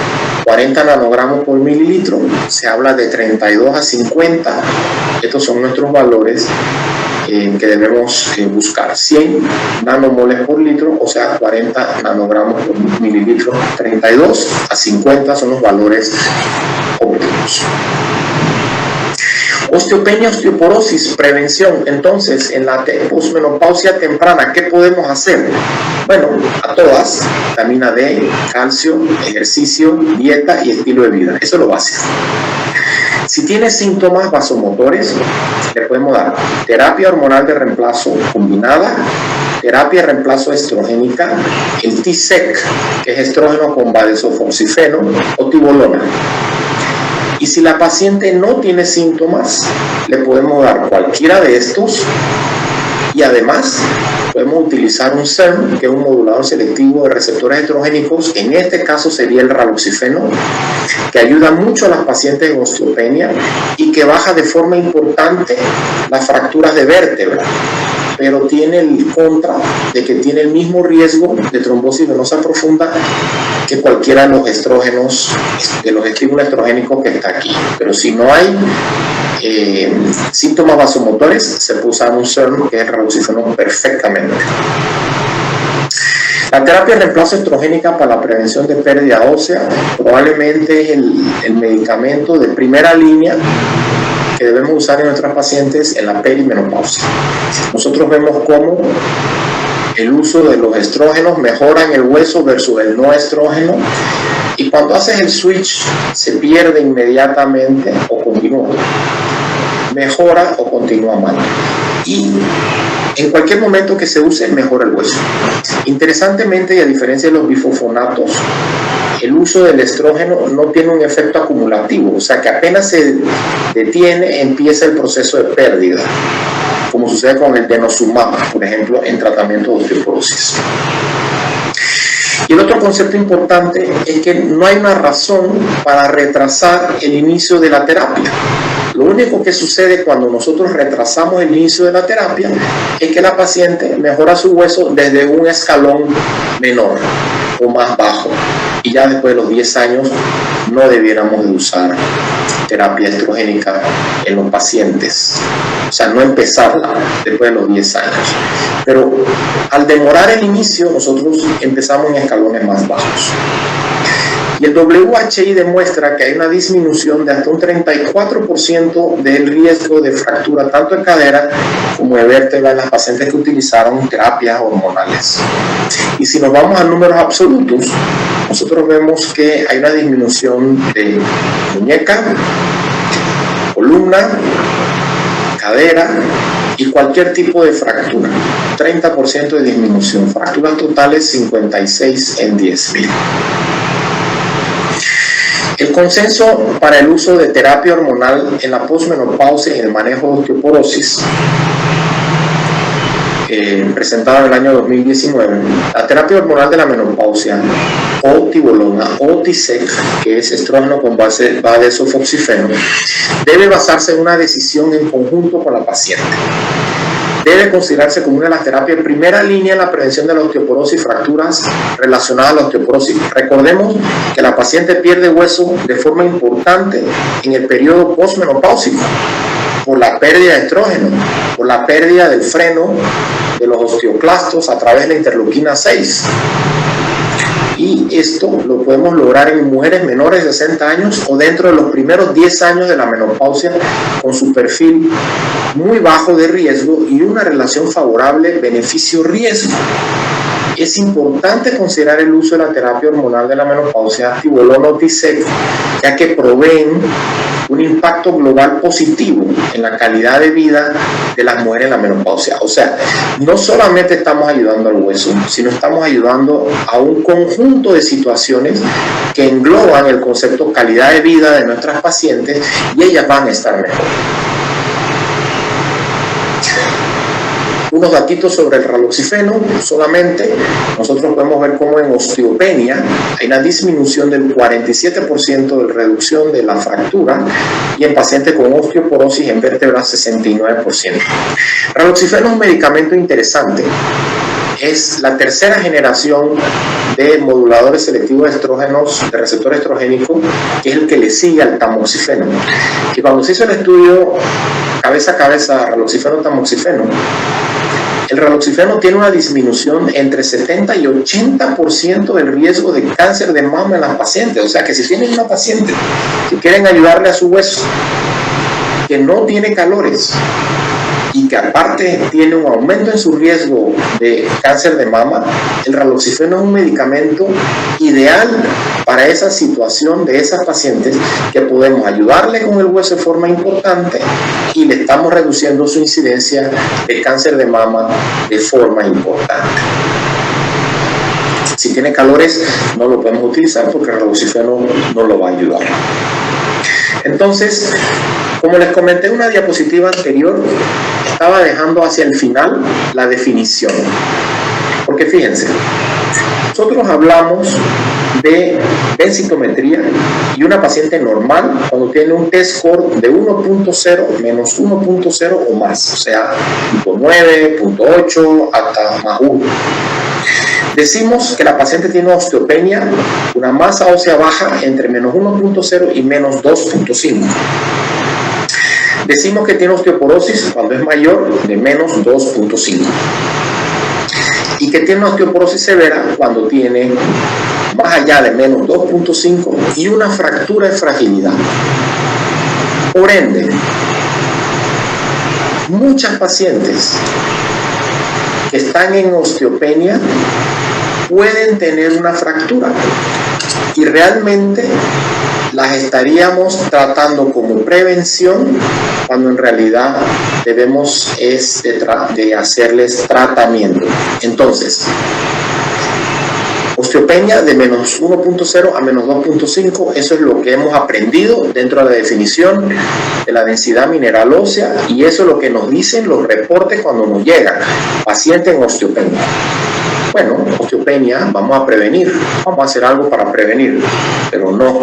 S6: 40 nanogramos por mililitro. Se habla de 32 a 50. Estos son nuestros valores que debemos buscar. 100 nanomoles por litro, o sea, 40 nanogramos por mililitro. 32 a 50 son los valores óptimos. Osteopenia, osteoporosis, prevención. Entonces, en la posmenopausia temprana, ¿qué podemos hacer? Bueno, a todas: vitamina D, calcio, ejercicio, dieta y estilo de vida. Eso es lo básico. Si tiene síntomas vasomotores, le podemos dar terapia hormonal de reemplazo combinada, terapia de reemplazo estrogénica, el TSEC, que es estrógeno con vadesofoxifeno, o tibolona. Y si la paciente no tiene síntomas, le podemos dar cualquiera de estos, y además podemos utilizar un SERM, que es un modulador selectivo de receptores estrogénicos. En este caso sería el raloxifeno, que ayuda mucho a las pacientes en osteopenia y que baja de forma importante las fracturas de vértebra, pero tiene el contra de que tiene el mismo riesgo de trombosis venosa profunda que cualquiera de los estrógenos, de los estímulos estrogénicos que está aquí. Pero si no hay síntomas vasomotores, se puede usar un SERM, que es el raloxifeno, perfectamente. La terapia de reemplazo estrogénica para la prevención de pérdida ósea probablemente es el medicamento de primera línea que debemos usar en nuestras pacientes en la perimenopausia. Nosotros vemos cómo el uso de los estrógenos mejora en el hueso versus el no estrógeno, Y cuando haces el switch, se pierde inmediatamente o continúa. Mejora o continúa mal. Y en cualquier momento que se use, mejora el hueso. Interesantemente, y a diferencia de los bifosfonatos, el uso del estrógeno no tiene un efecto acumulativo, o sea que apenas se detiene, empieza el proceso de pérdida, como sucede con el denosumab, por ejemplo, en tratamiento de osteoporosis. Y el otro concepto importante es que no hay una razón para retrasar el inicio de la terapia. Lo único que sucede cuando nosotros retrasamos el inicio de la terapia es que la paciente mejora su hueso desde un escalón menor o más bajo. Y ya después de los 10 años no debiéramos de usar terapia estrogénica en los pacientes. O sea, no empezarla después de los 10 años. Pero al demorar el inicio, nosotros empezamos en escalones más bajos. Y el WHI demuestra que hay una disminución de hasta un 34% del riesgo de fractura tanto de cadera como de vértebra en las pacientes que utilizaron terapias hormonales. Y si nos vamos a números absolutos, nosotros vemos que hay una disminución de muñeca, columna, cadera y cualquier tipo de fractura. 30% de disminución. Fracturas totales 56 en 10.000. El consenso para el uso de terapia hormonal en la posmenopausia y en el manejo de osteoporosis, presentado en el año 2019, la terapia hormonal de la menopausia, o tibolona, o TISEC, que es estrógeno con base de sofoxifeno, debe basarse en una decisión en conjunto con la paciente. Debe considerarse como una de las terapias de primera línea en la prevención de la osteoporosis y fracturas relacionadas a la osteoporosis. Recordemos que la paciente pierde hueso de forma importante en el periodo posmenopáusico por la pérdida de estrógeno, por la pérdida del freno de los osteoclastos a través de la interleuquina 6. Y esto lo podemos lograr en mujeres menores de 60 años o dentro de los primeros 10 años de la menopausia, con su perfil muy bajo de riesgo y una relación favorable beneficio-riesgo. Es importante considerar el uso de la terapia hormonal de la menopausia, tibolona o TISEC, ya que proveen un impacto global positivo en la calidad de vida de las mujeres en la menopausia. O sea, no solamente estamos ayudando al hueso, sino estamos ayudando a un conjunto de situaciones que engloban el concepto calidad de vida de nuestras pacientes y ellas van a estar mejor. Unos datitos sobre el raloxifeno. Solamente nosotros podemos ver cómo en osteopenia hay una disminución del 47% de reducción de la fractura y en pacientes con osteoporosis en vértebras 69%. Raloxifeno es un medicamento interesante. Es la tercera generación de moduladores selectivos de estrógenos, de receptor estrogénico, que es el que le sigue al tamoxifeno. Y cuando se hizo el estudio cabeza a cabeza raloxifeno-tamoxifeno, el raloxifeno tiene una disminución entre 70 y 80% del riesgo de cáncer de mama en las pacientes. O sea que si tienen una paciente que quieren ayudarle a su hueso, que no tiene calores y que aparte tiene un aumento en su riesgo de cáncer de mama, el raloxifeno es un medicamento ideal para esa situación de esas pacientes, que podemos ayudarle con el hueso de forma importante y le estamos reduciendo su incidencia de cáncer de mama de forma importante. Si tiene calores no lo podemos utilizar porque el raloxifeno no lo va a ayudar. Entonces, como les comenté en una diapositiva anterior, estaba dejando hacia el final la definición. Porque fíjense, nosotros hablamos de densitometría y una paciente normal cuando tiene un test score de 1.0, menos 1.0 o más, o sea, 0.9, 0.8 hasta más 1. Decimos que la paciente tiene osteopenia, una masa ósea baja entre menos 1.0 y menos 2.5. Decimos que tiene osteoporosis cuando es mayor de menos 2.5. Y que tiene una osteoporosis severa cuando tiene más allá de menos 2.5 y una fractura de fragilidad. Por ende, muchas pacientes que están en osteopenia pueden tener una fractura. y realmente las estaríamos tratando como prevención cuando en realidad debemos de hacerles tratamiento. Entonces, osteopenia de menos 1.0 a menos 2.5, eso es lo que hemos aprendido dentro de la definición de la densidad mineral ósea, y eso es lo que nos dicen los reportes cuando nos llegan pacientes en osteopenia. Bueno, osteopenia, vamos a prevenir, vamos a hacer algo para prevenir, pero no.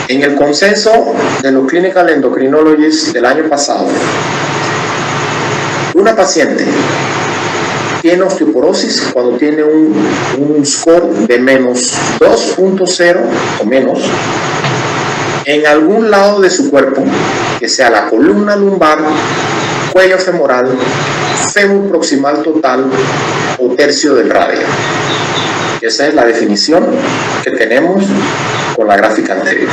S6: En el consenso de los Clinical Endocrinologists del año pasado, una paciente tiene osteoporosis cuando tiene un score de menos 2.0 o menos en algún lado de su cuerpo, que sea la columna lumbar, cuello femoral, fémur proximal total o tercio del radio. Esa es la definición que tenemos con la gráfica anterior.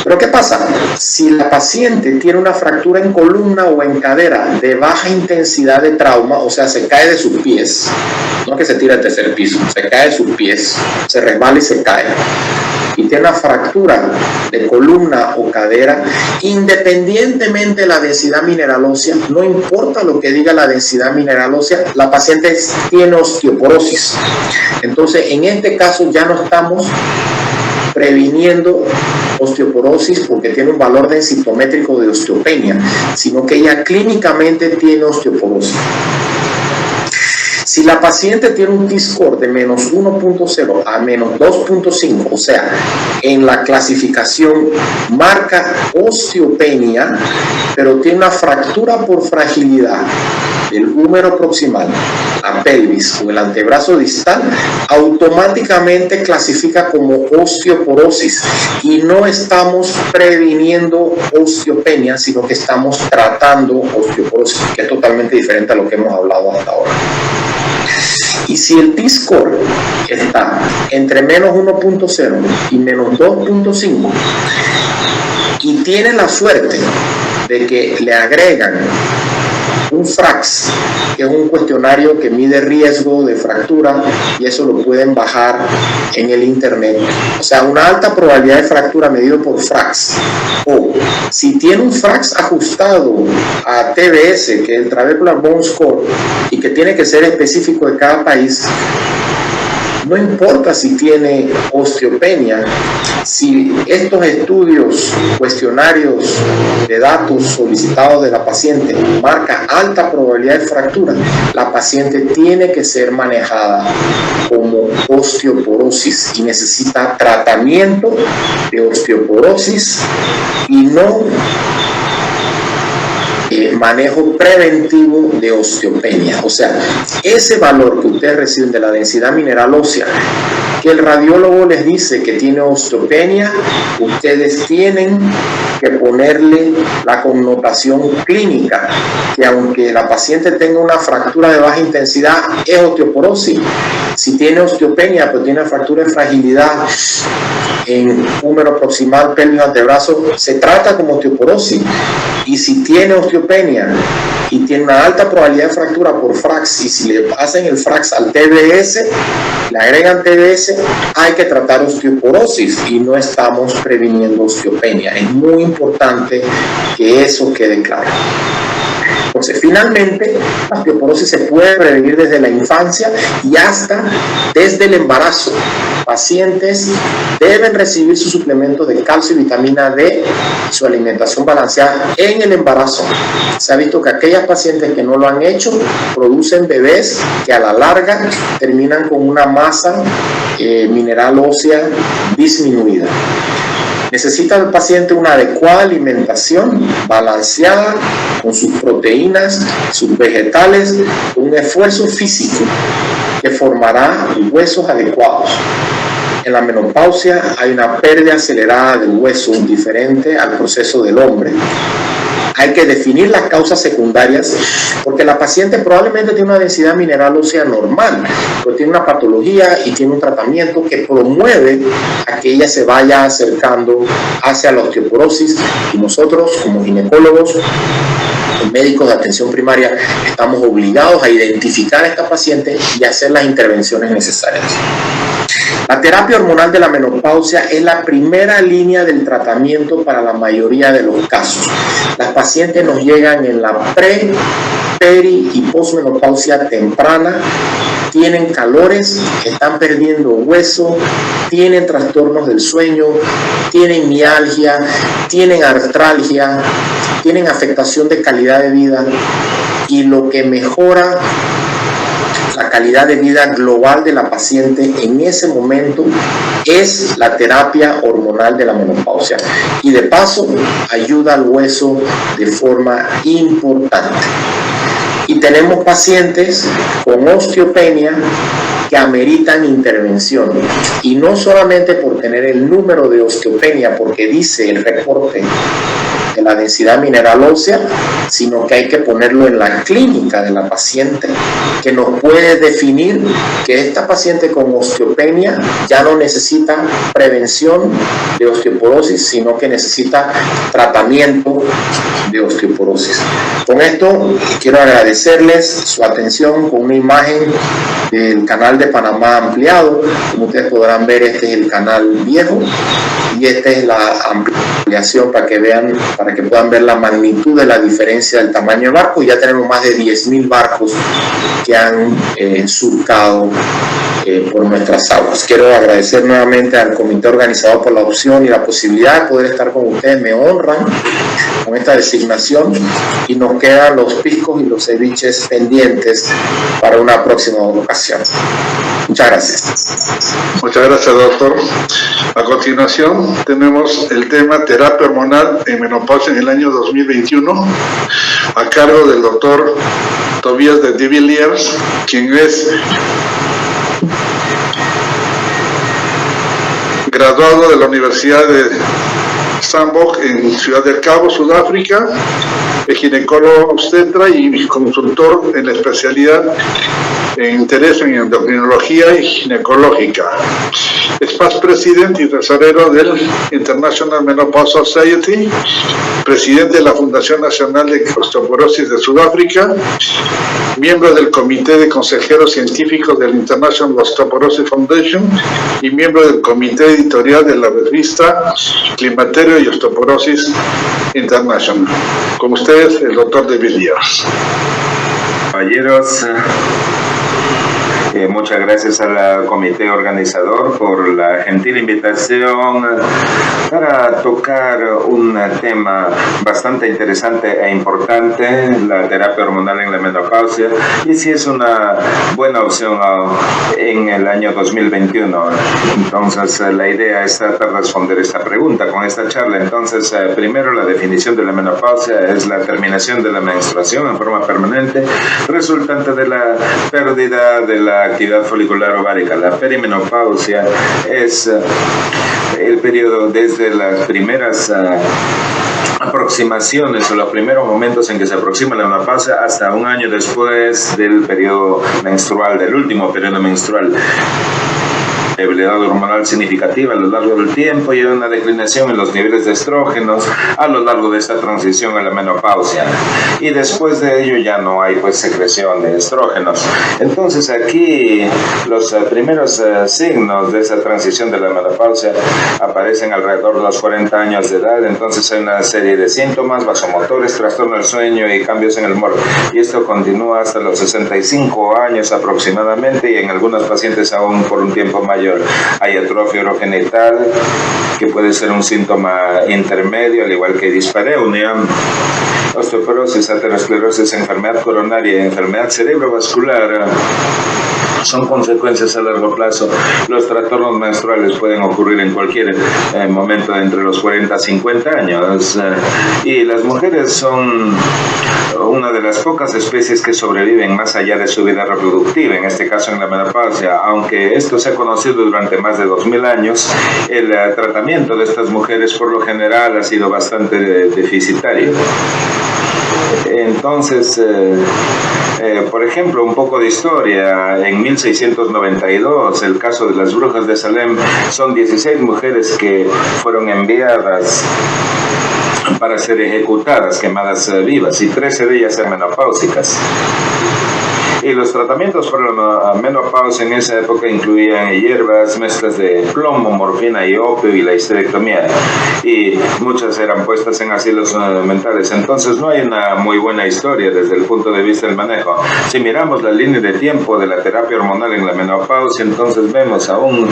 S6: Pero ¿qué pasa? Si la paciente tiene una fractura en columna o en cadera de baja intensidad de trauma, o sea, se cae de sus pies, no que se tira al tercer piso, se cae de sus pies, se resbala y se cae, y tiene una fractura de columna o cadera, independientemente de la densidad mineral ósea, no importa lo que diga la densidad mineral ósea, la paciente tiene osteoporosis. Entonces, en este caso ya no estamos previniendo osteoporosis porque tiene un valor densitométrico de osteopenia, sino que ella clínicamente tiene osteoporosis. Si la paciente tiene un T-score de menos 1.0 a menos 2.5, o sea, en la clasificación marca osteopenia, pero tiene una fractura por fragilidad del húmero proximal, la pelvis o el antebrazo distal, automáticamente clasifica como osteoporosis, y no estamos previniendo osteopenia, sino que estamos tratando osteoporosis, que es totalmente diferente a lo que hemos hablado hasta ahora. Y si el T-score está entre menos 1.0 y menos 2.5 y tiene la suerte de que le agregan un FRAX, que es un cuestionario que mide riesgo de fractura, y eso lo pueden bajar en el internet, o sea, una alta probabilidad de fractura medido por FRAX, o si tiene un FRAX ajustado a TBS, que es el Trabecular Bone Score, y que tiene que ser específico de cada país, no importa si tiene osteopenia, si estos estudios, cuestionarios de datos solicitados de la paciente marca alta probabilidad de fractura, la paciente tiene que ser manejada como osteoporosis y necesita tratamiento de osteoporosis y no manejo preventivo de osteopenia. O sea, ese valor que ustedes reciben de la densidad mineral ósea, que el radiólogo les dice que tiene osteopenia, ustedes tienen que ponerle la connotación clínica, que aunque la paciente tenga una fractura de baja intensidad, es osteoporosis. Si tiene osteopenia, pero tiene una fractura de fragilidad en húmero proximal, pelvis, antebrazo, se trata como osteoporosis. Y si tiene osteopenia y tiene una alta probabilidad de fractura por FRAX, y si le hacen el FRAX al TBS, le agregan TBS, hay que tratar osteoporosis y no estamos previniendo osteopenia. Es muy importante que eso quede claro. Entonces, finalmente, la osteoporosis se puede prevenir desde la infancia y hasta desde el embarazo. Pacientes deben recibir sus suplementos de calcio y vitamina D, su alimentación balanceada en el embarazo. Se ha visto que aquellas pacientes que no lo han hecho producen bebés que a la larga terminan con una masa mineral ósea disminuida. Necesita el paciente una adecuada alimentación balanceada con sus proteínas, sus vegetales, un esfuerzo físico que formará huesos adecuados. En la menopausia hay una pérdida acelerada del hueso diferente al proceso del hombre. Hay que definir las causas secundarias, porque la paciente probablemente tiene una densidad mineral ósea normal, pero tiene una patología y tiene un tratamiento que promueve a que ella se vaya acercando hacia la osteoporosis, y nosotros como ginecólogos, médicos de atención primaria, estamos obligados a identificar a esta paciente y hacer las intervenciones necesarias. La terapia hormonal de la menopausia es la primera línea del tratamiento para la mayoría de los casos. Las pacientes nos llegan en la peri y posmenopausia temprana, tienen calores, están perdiendo hueso, tienen trastornos del sueño, tienen mialgia, tienen artralgia, tienen afectación de calidad de vida, y lo que mejora la calidad de vida global de la paciente en ese momento es la terapia hormonal de la menopausia, y de paso ayuda al hueso de forma importante. Y tenemos pacientes con osteopenia que ameritan intervención, y no solamente por tener el número de osteopenia, porque dice el reporte de la densidad mineral ósea, sino que hay que ponerlo en la clínica de la paciente, que nos puede definir que esta paciente con osteopenia ya no necesita prevención de osteoporosis, sino que necesita tratamiento de osteoporosis. Con esto quiero agradecerles su atención con una imagen del canal de Panamá ampliado. Como ustedes podrán ver, este es el canal viejo y esta es la ampliación para que puedan ver la magnitud de la diferencia del tamaño del barco. Ya tenemos más de 10.000 barcos que han surcado por nuestras aguas. Quiero agradecer nuevamente al comité organizador por la opción y la posibilidad de poder estar con ustedes. Me honran con esta designación, y nos quedan los piscos y los ceviches pendientes para una próxima ocasión. Muchas gracias.
S2: Muchas gracias, doctor. A continuación tenemos el tema terapia hormonal en menopausia en el año 2021, a cargo del doctor Tobias de Villiers, quien es graduado de la Universidad de Sandbox en Ciudad del Cabo, Sudáfrica, es ginecólogo obstetra y consultor en la especialidad en interés en endocrinología y ginecológica. Es past presidente y tesorero del International Menopause Society, presidente de la Fundación Nacional de Osteoporosis de Sudáfrica, miembro del Comité de Consejeros Científicos del International Osteoporosis Foundation y miembro del comité editorial de la revista Climaterio y Osteoporosis International. Con ustedes, el doctor de Villiers.
S7: Caballeros, muchas gracias al comité organizador por la gentil invitación para tocar un tema bastante interesante e importante, la terapia hormonal en la menopausia, y si es una buena opción en el año 2021. Entonces, la idea es tratar de responder esta pregunta con esta charla. Entonces, primero, la definición de la menopausia es la terminación de la menstruación en forma permanente resultante de la pérdida de la actividad folicular ovárica. La perimenopausia es el periodo desde las primeras aproximaciones o los primeros momentos en que se aproxima la menopausia hasta un año después del periodo menstrual, del último periodo menstrual. Debilidad hormonal significativa a lo largo del tiempo y una declinación en los niveles de estrógenos a lo largo de esta transición a la menopausia, y después de ello ya no hay secreción de estrógenos. Entonces aquí los primeros signos de esa transición de la menopausia aparecen alrededor de los 40 años de edad. Entonces hay una serie de síntomas vasomotores, trastorno del sueño y cambios en el humor, y esto continúa hasta los 65 años aproximadamente, y en algunos pacientes aún por un tiempo mayor. Hay atrofia urogenital, que puede ser un síntoma intermedio, al igual que dispareunia, osteoporosis, aterosclerosis, enfermedad coronaria, enfermedad cerebrovascular. Son consecuencias a largo plazo. Los trastornos menstruales pueden ocurrir en cualquier momento entre los 40 a 50 años, y las mujeres son una de las pocas especies que sobreviven más allá de su vida reproductiva, en este caso en la menopausia. Aunque esto se ha conocido durante más de 2000 años, el tratamiento de estas mujeres por lo general ha sido bastante deficitario. Entonces, por ejemplo, un poco de historia. En 1692, el caso de las brujas de Salem, son 16 mujeres que fueron enviadas para ser ejecutadas, quemadas vivas, y 13 de ellas eran menopáusicas. Y los tratamientos para la menopausia en esa época incluían hierbas, mezclas de plomo, morfina y opio y la histerectomía. Y muchas eran puestas en asilos mentales. Entonces no hay una muy buena historia desde el punto de vista del manejo. Si miramos la línea de tiempo de la terapia hormonal en la menopausia, entonces vemos aún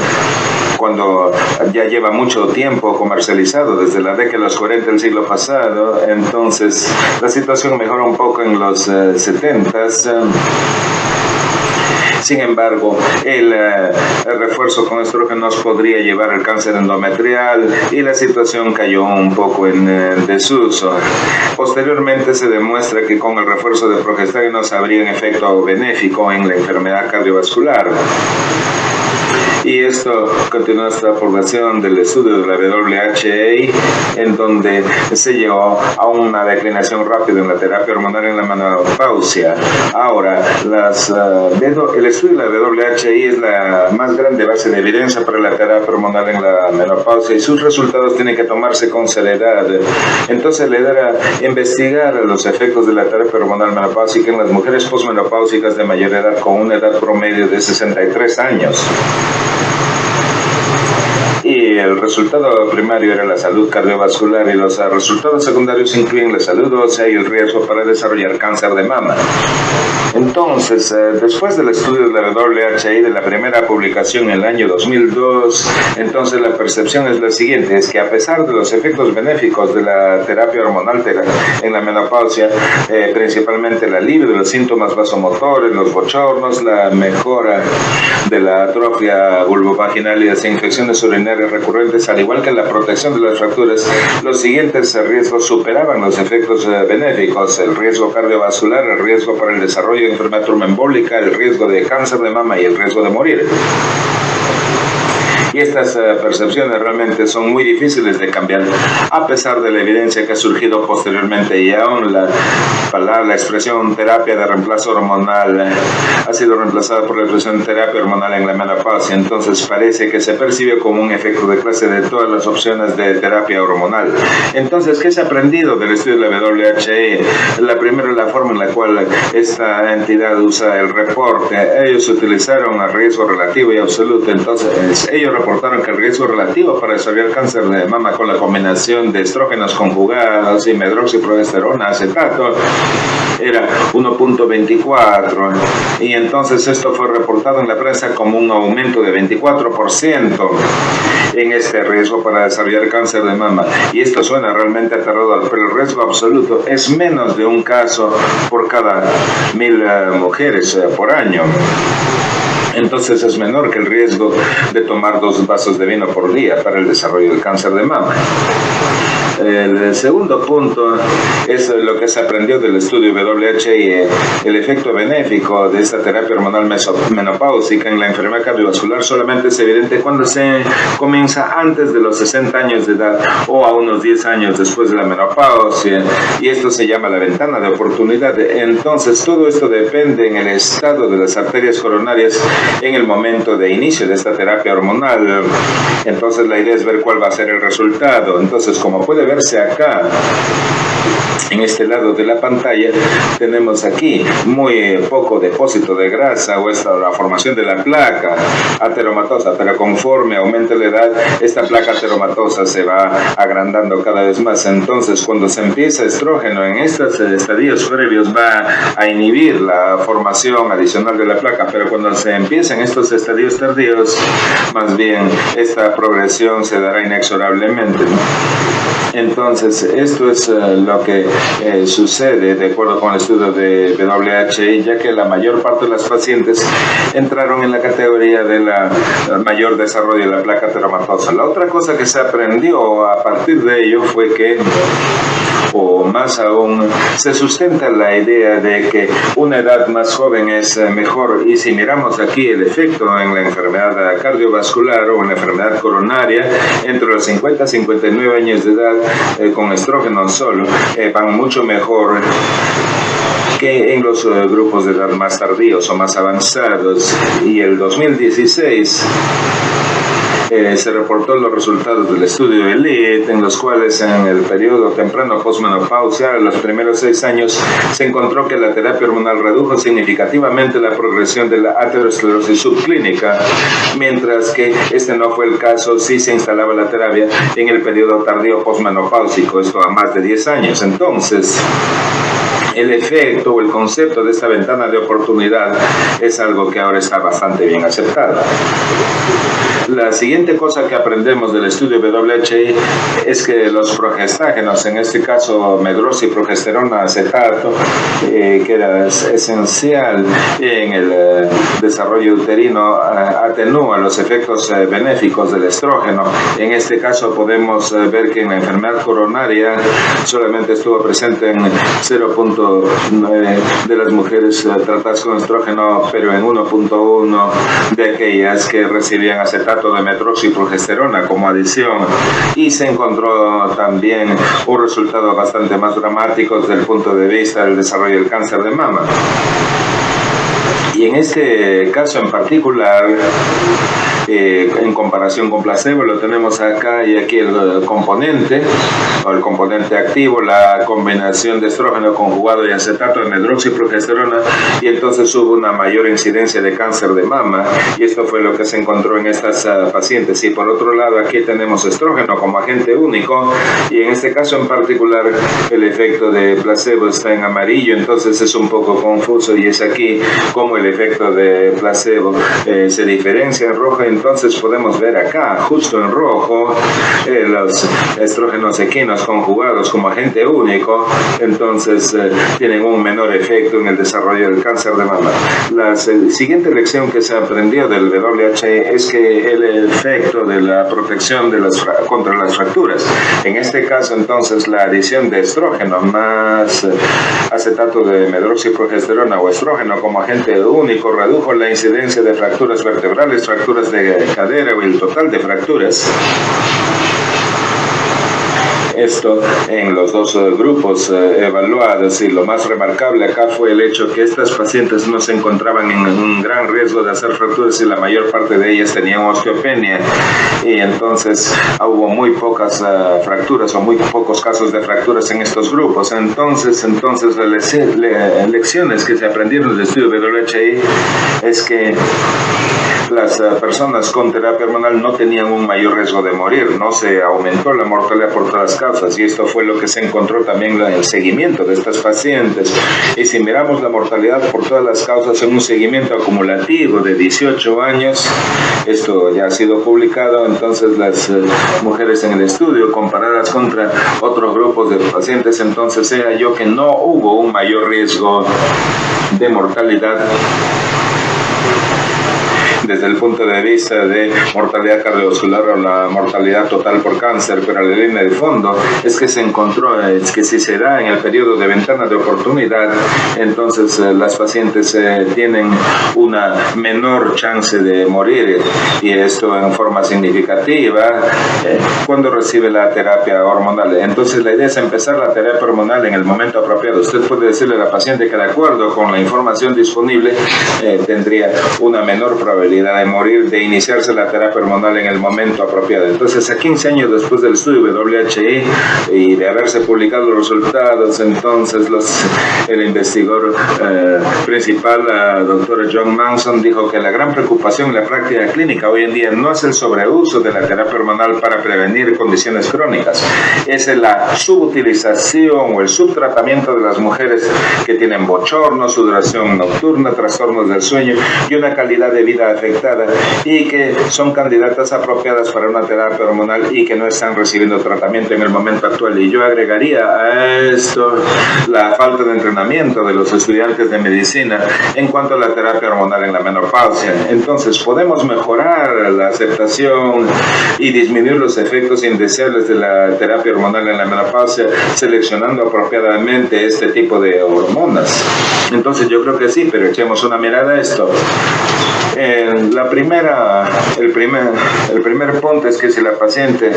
S7: cuando ya lleva mucho tiempo comercializado, desde la década de los 40 del siglo pasado, entonces la situación mejora un poco en los 70s. Sin embargo, el refuerzo con estrógenos podría llevar al cáncer endometrial y la situación cayó un poco en desuso. Posteriormente se demuestra que con el refuerzo de progestágenos habría un efecto benéfico en la enfermedad cardiovascular. Y esto continúa esta población del estudio de la WHA, en donde se llegó a una declinación rápida en la terapia hormonal en la menopausia. Ahora, el estudio de la WHA es la más grande base de evidencia para la terapia hormonal en la menopausia y sus resultados tienen que tomarse con seriedad. Entonces, la idea era investigar los efectos de la terapia hormonal menopáusica en las mujeres posmenopáusicas de mayor edad con una edad promedio de 63 años. Y el resultado primario era la salud cardiovascular y los resultados secundarios incluyen la salud ósea y el riesgo para desarrollar cáncer de mama. Entonces, después del estudio de la WHA de la primera publicación en el año 2002, entonces la percepción es la siguiente, es que a pesar de los efectos benéficos de la terapia hormonal en la menopausia, principalmente el alivio de los síntomas vasomotores, los bochornos, la mejora de la atrofia vulvovaginal y las infecciones urinarias recurrentes, al igual que la protección de las fracturas, los siguientes riesgos superaban los efectos benéficos: el riesgo cardiovascular, el riesgo para el desarrollo de enfermedad tromboembólica, el riesgo de cáncer de mama y el riesgo de morir. Y estas percepciones realmente son muy difíciles de cambiar, a pesar de la evidencia que ha surgido posteriormente, y aún la expresión terapia de reemplazo hormonal ha sido reemplazada por la expresión terapia hormonal en la menopausia. Entonces parece que se percibe como un efecto de clase de todas las opciones de terapia hormonal. Entonces, ¿qué se ha aprendido del estudio de la WHA? La primera, la forma en la cual esta entidad usa el reporte. Ellos utilizaron el riesgo relativo y absoluto. Entonces, ellos reportaron que el riesgo relativo para desarrollar cáncer de mama con la combinación de estrógenos conjugados y medroxiprogesterona, acetato, era 1.24, y entonces esto fue reportado en la prensa como un aumento de 24% en este riesgo para desarrollar cáncer de mama. Y esto suena realmente aterrador, pero el riesgo absoluto es menos de un caso por cada 1000 mujeres por año. Entonces es menor que el riesgo de tomar 2 vasos de vino por día para el desarrollo del cáncer de mama. El segundo punto es lo que se aprendió del estudio WHA. El efecto benéfico de esta terapia hormonal menopáusica en la enfermedad cardiovascular solamente es evidente cuando se comienza antes de los 60 años de edad o a unos 10 años después de la menopausia, y esto se llama la ventana de oportunidad. Entonces todo esto depende en el estado de las arterias coronarias en el momento de inicio de esta terapia hormonal. Entonces la idea es ver cuál va a ser el resultado. Entonces, como puede verse acá en este lado de la pantalla, tenemos aquí muy poco depósito de grasa, o la formación de la placa ateromatosa, pero conforme aumenta la edad, esta placa ateromatosa se va agrandando cada vez más. Entonces, cuando se empieza estrógeno en estos estadios previos, va a inhibir la formación adicional de la placa, pero cuando se empiezan estos estadios tardíos, más bien esta progresión se dará inexorablemente, ¿no? Entonces, esto es lo que sucede de acuerdo con el estudio de WHA, ya que la mayor parte de las pacientes entraron en la categoría de la mayor desarrollo de la placa ateromatosa. La otra cosa que se aprendió a partir de ello fue que, o más aún, se sustenta la idea de que una edad más joven es mejor. Y si miramos aquí el efecto en la enfermedad cardiovascular o en la enfermedad coronaria, entre los 50 y 59 años de edad, con estrógeno solo, van mucho mejor que en los grupos de edad más tardíos o más avanzados. Y el 2016 se reportó los resultados del estudio ELITE, en los cuales en el periodo temprano postmenopausia, en los primeros 6 años, se encontró que la terapia hormonal redujo significativamente la progresión de la aterosclerosis subclínica, mientras que este no fue el caso si se instalaba la terapia en el periodo tardío postmenopáusico, esto a más de 10 años. Entonces, el efecto o el concepto de esta ventana de oportunidad es algo que ahora está bastante bien aceptado. La siguiente cosa que aprendemos del estudio WHI es que los progestágenos, en este caso medroxiprogesterona acetato, que era esencial en el desarrollo uterino, atenúa los efectos benéficos del estrógeno. En este caso podemos ver que en la enfermedad coronaria solamente estuvo presente en 0.9 de las mujeres tratadas con estrógeno, pero en 1.1 de aquellas que recibían acetato de medroxiprogesterona como adición, y se encontró también un resultado bastante más dramático desde el punto de vista del desarrollo del cáncer de mama. Y en este caso en particular, en comparación con placebo, lo tenemos acá y aquí el componente activo, la combinación de estrógeno conjugado y acetato de medroxiprogesterona, y entonces hubo una mayor incidencia de cáncer de mama, y esto fue lo que se encontró en estas pacientes. Y por otro lado, aquí tenemos estrógeno como agente único, y en este caso en particular el efecto de placebo está en amarillo, entonces es un poco confuso, y es aquí como el efecto de placebo se diferencia en rojo. Entonces podemos ver acá, justo en rojo, los estrógenos equinos conjugados como agente único, entonces tienen un menor efecto en el desarrollo del cáncer de mama. La siguiente lección que se aprendió del WHI es que el efecto de la protección contra las fracturas, en este caso entonces la adición de estrógeno más acetato de medroxiprogesterona o estrógeno como agente único redujo la incidencia de fracturas vertebrales, fracturas de cadera o el total de fracturas. Esto en los dos grupos evaluados, y lo más remarcable acá fue el hecho que estas pacientes no se encontraban en un gran riesgo de hacer fracturas, y la mayor parte de ellas tenían osteopenia, y entonces hubo muy pocas fracturas o muy pocos casos de fracturas en estos grupos. Entonces las lecciones que se aprendieron del estudio WHI es que las personas con terapia hormonal no tenían un mayor riesgo de morir, no se aumentó la mortalidad por todas las causas, y esto fue lo que se encontró también en el seguimiento de estas pacientes. Y si miramos la mortalidad por todas las causas en un seguimiento acumulativo de 18 años, esto ya ha sido publicado, entonces las mujeres en el estudio comparadas contra otros grupos de pacientes, entonces se halló que no hubo un mayor riesgo de mortalidad desde el punto de vista de mortalidad cardiovascular o la mortalidad total por cáncer, pero la línea de fondo es que se encontró es que si se da en el periodo de ventana de oportunidad, entonces las pacientes tienen una menor chance de morir, y esto en forma significativa cuando recibe la terapia hormonal. Entonces la idea es empezar la terapia hormonal en el momento apropiado. Usted puede decirle a la paciente que de acuerdo con la información disponible tendría una menor probabilidad de morir, de iniciarse la terapia hormonal en el momento apropiado. Entonces, a 15 años después del estudio WHI y de haberse publicado los resultados, entonces el investigador principal, la doctora John Manson, dijo que la gran preocupación en la práctica clínica hoy en día no es el sobreuso de la terapia hormonal para prevenir condiciones crónicas, es la subutilización o el subtratamiento de las mujeres que tienen bochorno, sudoración nocturna, trastornos del sueño y una calidad de vida afectada, y que son candidatas apropiadas para una terapia hormonal y que no están recibiendo tratamiento en el momento actual. Y yo agregaría a esto la falta de entrenamiento de los estudiantes de medicina en cuanto a la terapia hormonal en la menopausia. Entonces podemos mejorar la aceptación y disminuir los efectos indeseables de la terapia hormonal en la menopausia seleccionando apropiadamente este tipo de hormonas. Entonces yo creo que sí, pero echemos una mirada a esto. En el primer punto es que si la paciente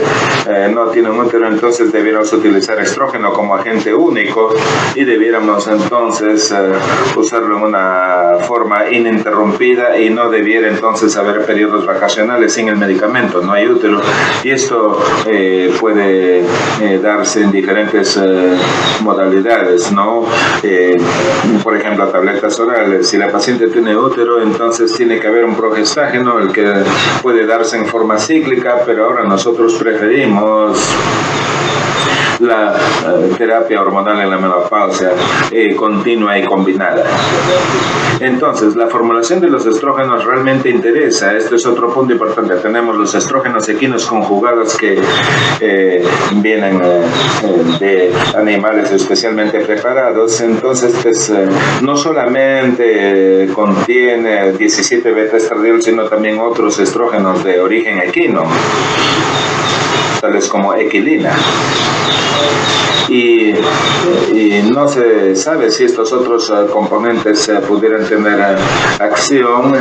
S7: no tiene un útero, entonces debiéramos utilizar estrógeno como agente único y debiéramos entonces usarlo en una forma ininterrumpida y no debiera entonces haber periodos vacacionales sin el medicamento, no hay útero. Y esto puede darse en diferentes modalidades, ¿no? Por ejemplo, tabletas orales. Si la paciente tiene útero, entonces tiene que haber un progestágeno, el que puede darse en forma cíclica, pero ahora nosotros preferimos la terapia hormonal en la menopausia continua y combinada. Entonces, la formulación de los estrógenos realmente interesa. Este es otro punto importante. Tenemos los estrógenos equinos conjugados que vienen de animales especialmente preparados. Entonces, pues, no solamente contiene 17 beta-estradiol, sino también otros estrógenos de origen equino, tales como equilina. Y no se sabe si estos otros componentes pudieran tener acción,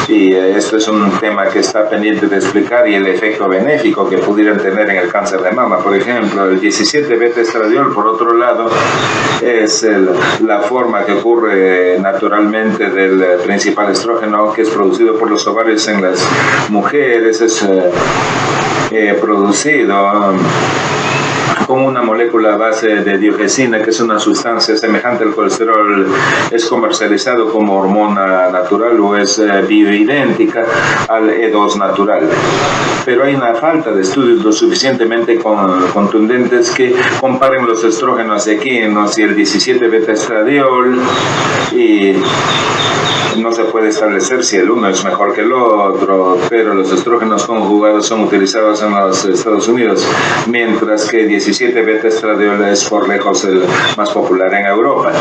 S7: y esto es un tema que está pendiente de explicar, y el efecto benéfico que pudieran tener en el cáncer de mama. Por ejemplo, el 17 beta-estradiol, por otro lado, es la forma que ocurre naturalmente del principal estrógeno que es producido por los ovarios en las mujeres. Es producido con una molécula base de diogesina, que es una sustancia semejante al colesterol. Es comercializado como hormona natural o es bioidéntica al E2 natural. Pero hay una falta de estudios lo suficientemente contundentes que comparen los estrógenos equinos y el 17 beta-estradiol, y no se puede establecer si el uno es mejor que el otro, pero los estrógenos conjugados son utilizados en los Estados Unidos, mientras que 17 beta-estradiol es por lejos el más popular en Europa.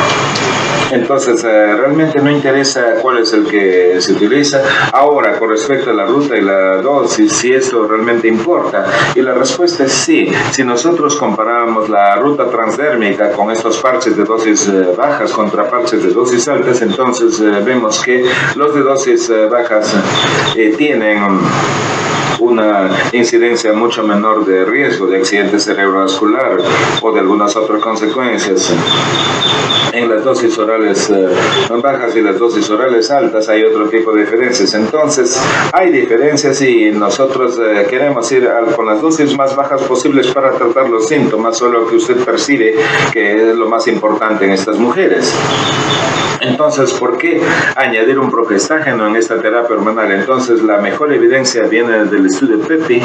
S7: Entonces, realmente no interesa cuál es el que se utiliza. Ahora, con respecto a la ruta y la dosis, si esto realmente importa, y la respuesta es sí. Si nosotros comparamos la ruta transdérmica con estos parches de dosis bajas contra parches de dosis altas, entonces vemos que los de dosis bajas tienen una incidencia mucho menor de riesgo de accidente cerebrovascular o de algunas otras consecuencias. En las dosis orales bajas y las dosis orales altas hay otro tipo de diferencias. Entonces, hay diferencias y nosotros queremos ir con las dosis más bajas posibles para tratar los síntomas, solo que usted percibe que es lo más importante en estas mujeres. Entonces, ¿por qué añadir un progestágeno en esta terapia hormonal? Entonces, la mejor evidencia viene del estudio PEPI,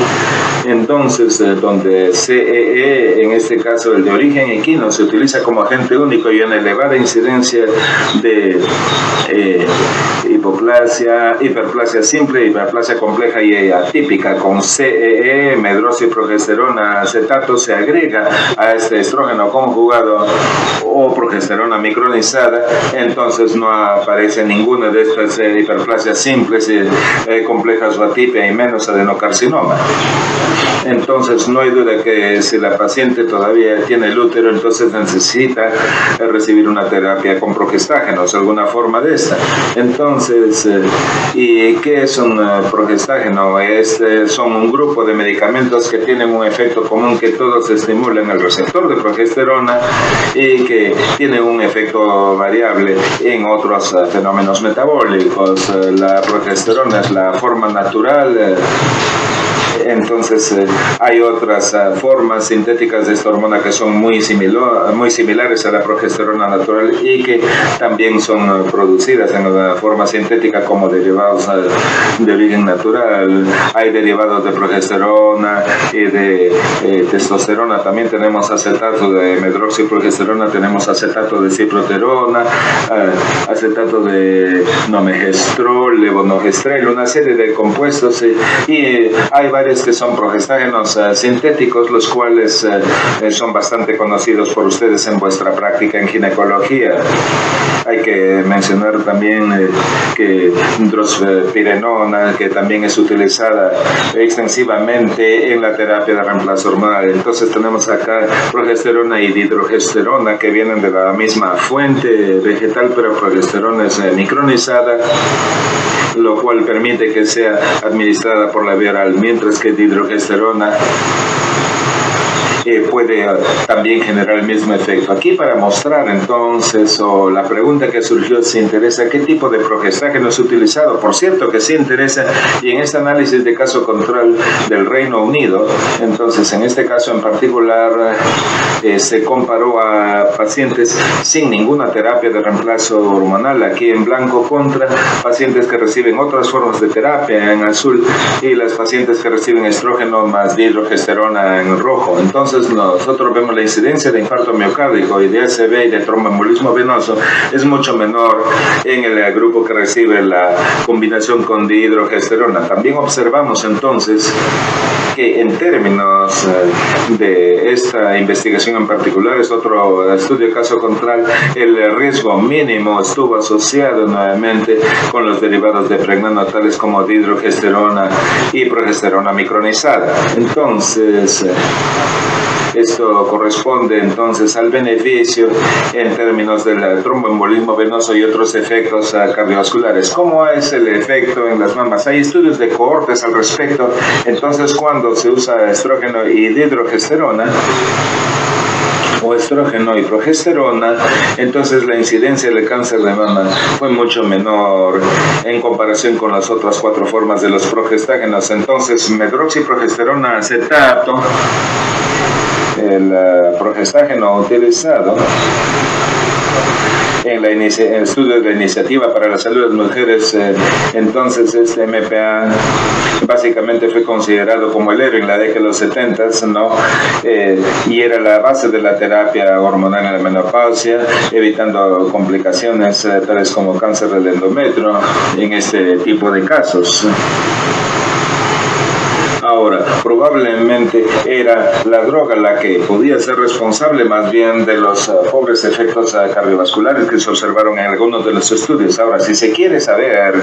S7: entonces, donde CEE, en este caso el de origen equino, se utiliza como agente único y una elevada incidencia de hiperplasia simple, hiperplasia compleja y atípica. Con CEE, medroxiprogesterona acetato se agrega a este estrógeno conjugado o progesterona micronizada, entonces no aparece ninguna de estas hiperplasias simples, complejas o atipia y menos adenocarcinoma. Entonces no hay duda que si la paciente todavía tiene el útero, entonces necesita recibir una terapia con progestágenos, alguna forma de esta. Entonces, ¿y qué es un progestágeno? Son un grupo de medicamentos que tienen un efecto común, que todos estimulan el receptor de progesterona y que tienen un efecto variable en otros fenómenos metabólicos. La progesterona es la forma natural. Entonces hay otras formas sintéticas de esta hormona que son muy similares a la progesterona natural y que también son producidas en una forma sintética como derivados de origen natural. Hay derivados de progesterona y de testosterona. También tenemos acetato de medroxiprogesterona, tenemos acetato de ciproterona, acetato de nomegestrol, levonorgestrel, una serie de compuestos, y hay varios que son progestágenos sintéticos, los cuales son bastante conocidos por ustedes en vuestra práctica en ginecología. Hay que mencionar también que drospirenona, que también es utilizada extensivamente en la terapia de reemplazo hormonal. Entonces tenemos acá progesterona y dihidrogesterona, que vienen de la misma fuente vegetal, pero progesterona es micronizada lo cual permite que sea administrada por la vía oral, mientras que dihidrogesterona puede también generar el mismo efecto. Aquí para mostrar entonces, o la pregunta que surgió, si interesa qué tipo de progestágeno es utilizado. Por cierto que sí interesa, y en este análisis de caso control del Reino Unido, entonces en este caso en particular se comparó a pacientes sin ninguna terapia de reemplazo hormonal, aquí en blanco, contra pacientes que reciben otras formas de terapia en azul, y las pacientes que reciben estrógeno más dihidrogesterona en rojo. Entonces nosotros vemos la incidencia de infarto miocárdico y de ACV y de tromboembolismo venoso es mucho menor en el grupo que recibe la combinación con dihidrogesterona. También observamos entonces que en términos de esta investigación en particular, es otro estudio de caso control, el riesgo mínimo estuvo asociado nuevamente con los derivados de pregnano tales como dihidrogesterona y progesterona micronizada. Entonces, esto corresponde entonces al beneficio en términos del tromboembolismo venoso y otros efectos cardiovasculares. ¿Cómo es el efecto en las mamas? Hay estudios de cohortes al respecto. Entonces, cuando se usa estrógeno y dihidrogesterona, o estrógeno y progesterona, entonces la incidencia del cáncer de mama fue mucho menor en comparación con las otras 4 formas de los progestágenos. Entonces, medroxiprogesterona acetato, el progestágeno utilizado en el estudio de la Iniciativa para la Salud de las Mujeres, entonces este MPA básicamente fue considerado como el héroe en la década de los 70, ¿no? Y era la base de la terapia hormonal en la menopausia, evitando complicaciones tales como cáncer del endometrio en este tipo de casos. Ahora, probablemente era la droga la que podía ser responsable más bien de los pobres efectos cardiovasculares que se observaron en algunos de los estudios. Ahora, si se quiere saber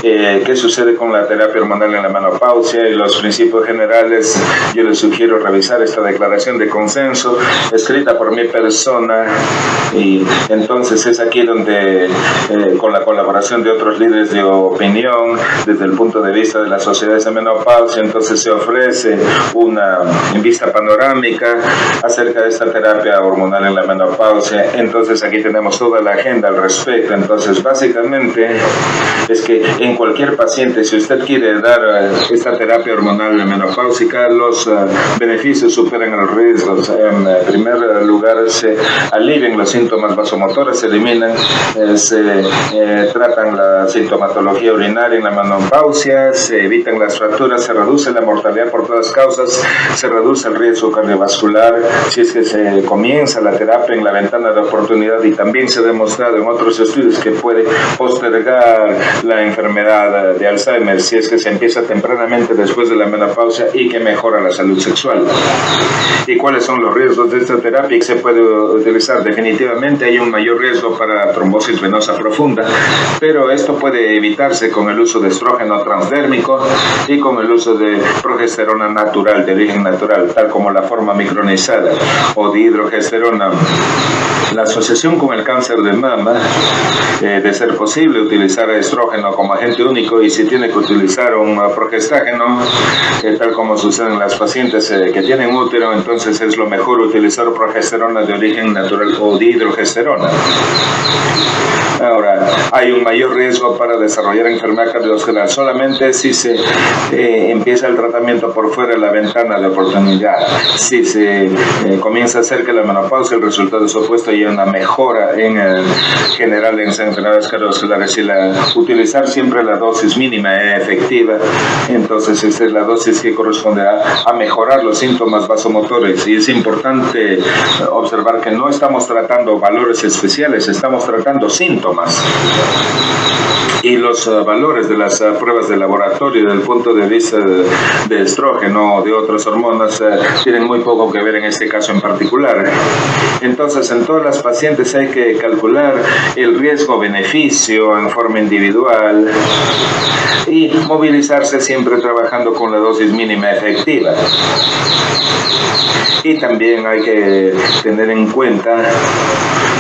S7: qué sucede con la terapia hormonal en la menopausia y los principios generales, yo les sugiero revisar esta declaración de consenso escrita por mi persona, y entonces es aquí donde con la colaboración de otros líderes de opinión desde el punto de vista de las sociedades de menopausia, entonces se ofrece una vista panorámica acerca de esta terapia hormonal en la menopausia. Entonces aquí tenemos toda la agenda al respecto. Entonces básicamente es que en cualquier paciente, si usted quiere dar esta terapia hormonal menopáusica, los beneficios superan los riesgos. En primer lugar, se alivian los síntomas vasomotores, se eliminan, se tratan la sintomatología urinaria en la menopausia, se evitan las fracturas, se reduce la mortalidad por todas causas, se reduce el riesgo cardiovascular si es que se comienza la terapia en la ventana de oportunidad, y también se ha demostrado en otros estudios que puede postergar la enfermedad de Alzheimer si es que se empieza tempranamente después de la menopausia, y que mejora la salud sexual. ¿Y cuáles son los riesgos de esta terapia que se puede utilizar? Definitivamente hay un mayor riesgo para trombosis venosa profunda, pero esto puede evitarse con el uso de estrógeno transdérmico y con el uso de progesterona natural, de origen natural, tal como la forma micronizada o dihidrogesterona. La asociación con el cáncer de mama, de ser posible utilizar estrógeno como agente único, y si tiene que utilizar un progestágeno, tal como sucede en las pacientes que tienen útero, entonces es lo mejor utilizar progesterona de origen natural o dihidrogesterona. Ahora, hay un mayor riesgo para desarrollar enfermedad cardiovascular solamente si se empieza el tratamiento por fuera de la ventana de oportunidad. Si se comienza cerca de la menopausia, el resultado es opuesto y hay una mejora en general en enfermedades cardiovasculares. Y utilizar siempre la dosis mínima efectiva, entonces esta es la dosis que corresponderá a mejorar los síntomas vasomotores. Y es importante observar que no estamos tratando valores especiales, estamos tratando síntomas. Y los valores de las pruebas de laboratorio desde el punto de vista de estrógeno o de otras hormonas tienen muy poco que ver en este caso en particular. Entonces, en todas las pacientes hay que calcular el riesgo-beneficio en forma individual y movilizarse siempre trabajando con la dosis mínima efectiva. Y también hay que tener en cuenta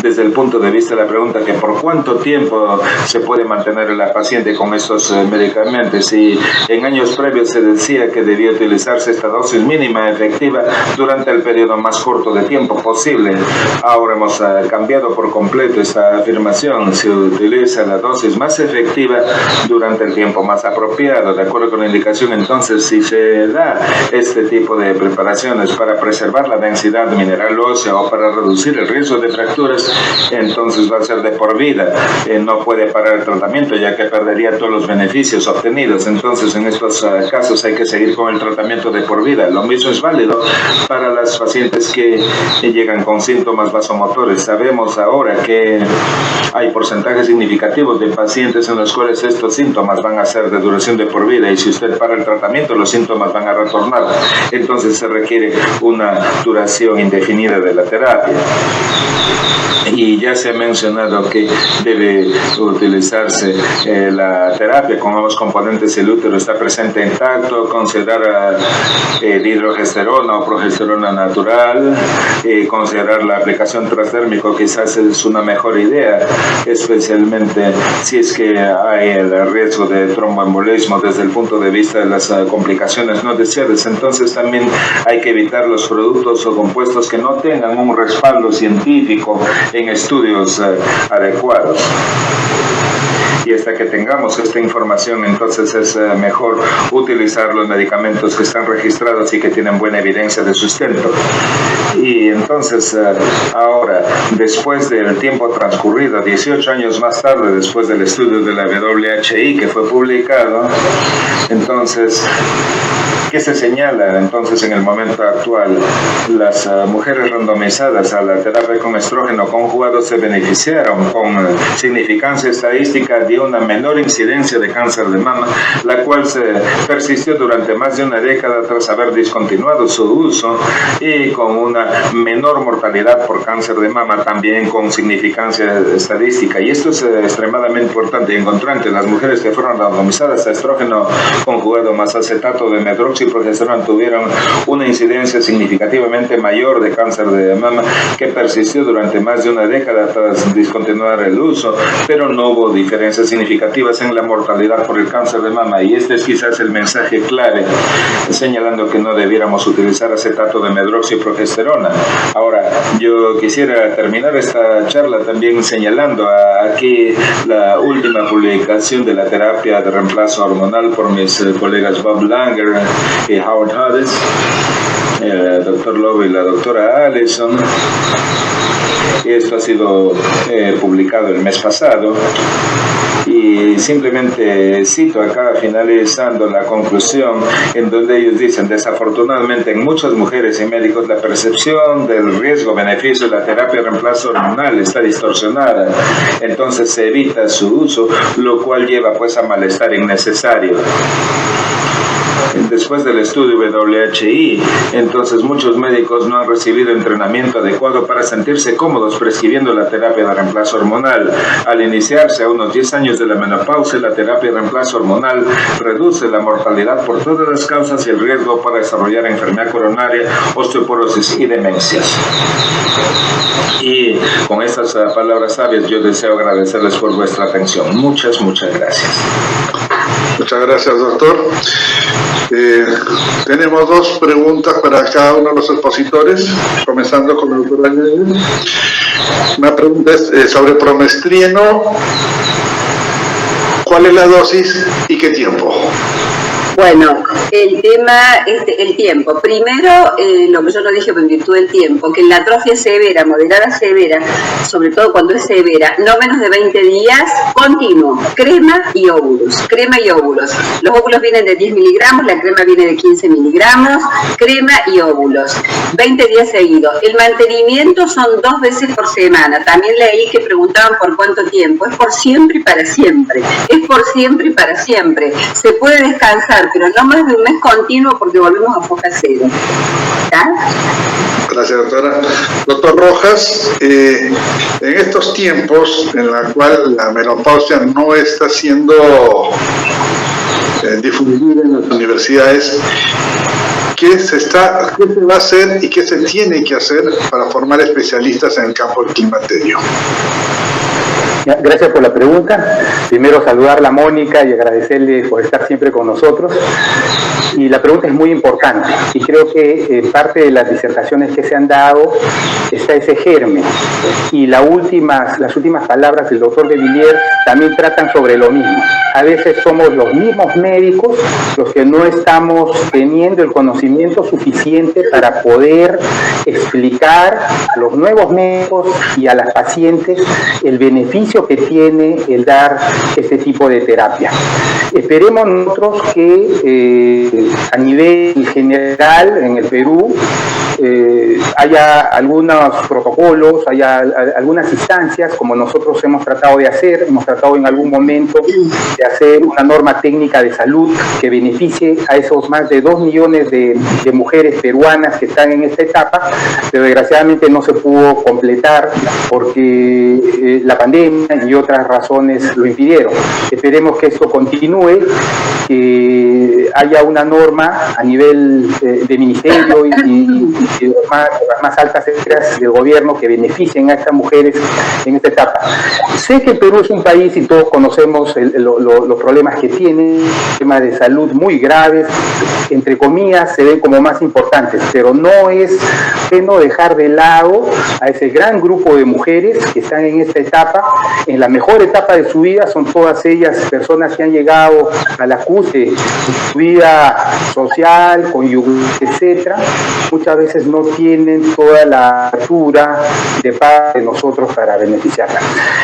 S7: desde el punto de vista de la pregunta que por cuánto tiempo se puede mantener la paciente con estos medicamentos, y en años previos se decía que debía utilizarse esta dosis mínima efectiva durante el periodo más corto de tiempo posible. Ahora hemos cambiado por completo esta afirmación. Se utiliza la dosis más efectiva durante el tiempo más apropiado. De acuerdo con la indicación, entonces, si se da este tipo de preparaciones para preservar la densidad mineral ósea o para reducir el riesgo de fracturas, entonces va a ser de por vida. No puede parar el tratamiento, ya que perdería todos los beneficios obtenidos. Entonces, en estos casos hay que seguir con el tratamiento de por vida. Lo mismo es válido para las pacientes que llegan con síntomas vasomotores. Sabemos ahora que hay porcentajes significativos de pacientes en los cuales estos síntomas van a ser de duración de por vida, y si usted para el tratamiento los síntomas van a retornar. Entonces se requiere una duración indefinida de la terapia. Y ya se ha mencionado que debe utilizarse la terapia con ambos componentes. El útero está presente intacto, considerar hidrogesterona o progesterona natural, considerar la aplicación transdérmica quizás es una mejor idea, especialmente si es que hay el riesgo de tromboembolismo desde el punto de vista de las complicaciones no deseadas. Entonces también hay que evitar los productos o compuestos que no tengan un respaldo científico en estudios adecuados. Y hasta que tengamos esta información, entonces es mejor utilizar los medicamentos que están registrados y que tienen buena evidencia de sustento. Y entonces ahora, después del tiempo transcurrido, 18 años más tarde, después del estudio de la WHI que fue publicado, entonces, ¿qué se señala entonces en el momento actual? Las mujeres randomizadas a la terapia con estrógeno conjugado se beneficiaron con significancia estadística de una menor incidencia de cáncer de mama, la cual se persistió durante más de una década tras haber discontinuado su uso, y con una menor mortalidad por cáncer de mama también con significancia estadística. Y esto es extremadamente importante. Encontrar entre las mujeres que fueron randomizadas a estrógeno conjugado más acetato de medroxiprogesterona tuvieron una incidencia significativamente mayor de cáncer de mama, que persistió durante más de una década tras discontinuar el uso, pero no hubo diferencias significativas en la mortalidad por el cáncer de mama. Y este es quizás el mensaje clave, señalando que no debiéramos utilizar acetato de medroxiprogesterona. Ahora, yo quisiera terminar esta charla también señalando aquí la última publicación de la terapia de reemplazo hormonal por mis colegas Bob Langer y Howard Hades, el doctor Lowe y la doctora Allison. Esto ha sido publicado el mes pasado, y simplemente cito acá, finalizando la conclusión, en donde ellos dicen: desafortunadamente en muchas mujeres y médicos la percepción del riesgo-beneficio de la terapia de reemplazo hormonal está distorsionada, entonces se evita su uso, lo cual lleva pues a malestar innecesario. Después del estudio WHI, entonces muchos médicos no han recibido entrenamiento adecuado para sentirse cómodos prescribiendo la terapia de reemplazo hormonal. Al iniciarse a unos 10 años de la menopausia, la terapia de reemplazo hormonal reduce la mortalidad por todas las causas y el riesgo para desarrollar enfermedad coronaria, osteoporosis y demencias. Y con estas palabras sabias yo deseo agradecerles por vuestra atención. Muchas gracias.
S2: Muchas gracias, doctor. Tenemos dos preguntas para cada uno de los expositores, comenzando con el doctor Ángel. Una pregunta es sobre promestrino. ¿Cuál es la dosis y qué tiempo?
S5: Bueno, el tema, el tiempo. Primero, lo que yo lo dije en virtud del tiempo, que en la atrofia severa, moderada severa, sobre todo cuando es severa, no menos de 20 días continuo, crema y óvulos. Los óvulos vienen de 10 miligramos, la crema viene de 15 miligramos, crema y óvulos. 20 días seguidos. El mantenimiento son 2 veces por semana. También leí que preguntaban por cuánto tiempo. Es por siempre y para siempre. Se puede descansar, pero no más de un mes continuo, porque volvemos a foca cero. ¿Está?
S2: Gracias, doctora. Doctor Rojas, en estos tiempos en la cual la menopausia no está siendo difundida en las universidades, ¿qué se va a hacer y qué se tiene que hacer para formar especialistas en el campo del climaterio?
S3: Gracias por la pregunta. Primero saludarla a Mónica y agradecerle por estar siempre con nosotros. Y la pregunta es muy importante y creo que parte de las disertaciones que se han dado está ese germen. Y las últimas palabras del doctor de Villiers también tratan sobre lo mismo. A veces somos los mismos médicos los que no estamos teniendo el conocimiento suficiente para poder explicar a los nuevos médicos y a las pacientes el beneficio que tiene el dar este tipo de terapia. Esperemos nosotros que a nivel general en el Perú haya algunos protocolos, haya algunas instancias, como nosotros hemos tratado de hacer, hemos tratado en algún momento de hacer una norma técnica de salud que beneficie a esos más de 2 millones de mujeres peruanas que están en esta etapa, pero desgraciadamente no se pudo completar porque la pandemia y otras razones lo impidieron. Esperemos que esto continúe, que haya una norma a nivel de ministerio y las más altas esferas del gobierno que beneficien a estas mujeres en esta etapa. Sé que el Perú es un país y todos conocemos los problemas que tiene, temas de salud muy graves, entre comillas se ven como más importantes, pero no es bueno dejar de lado a ese gran grupo de mujeres que están en esta etapa, en la mejor etapa de su vida. Son todas ellas personas que han llegado a la cúspide de su vida social, conyugal, etcétera. Muchas veces no tienen toda la altura de parte de nosotros para beneficiarlas.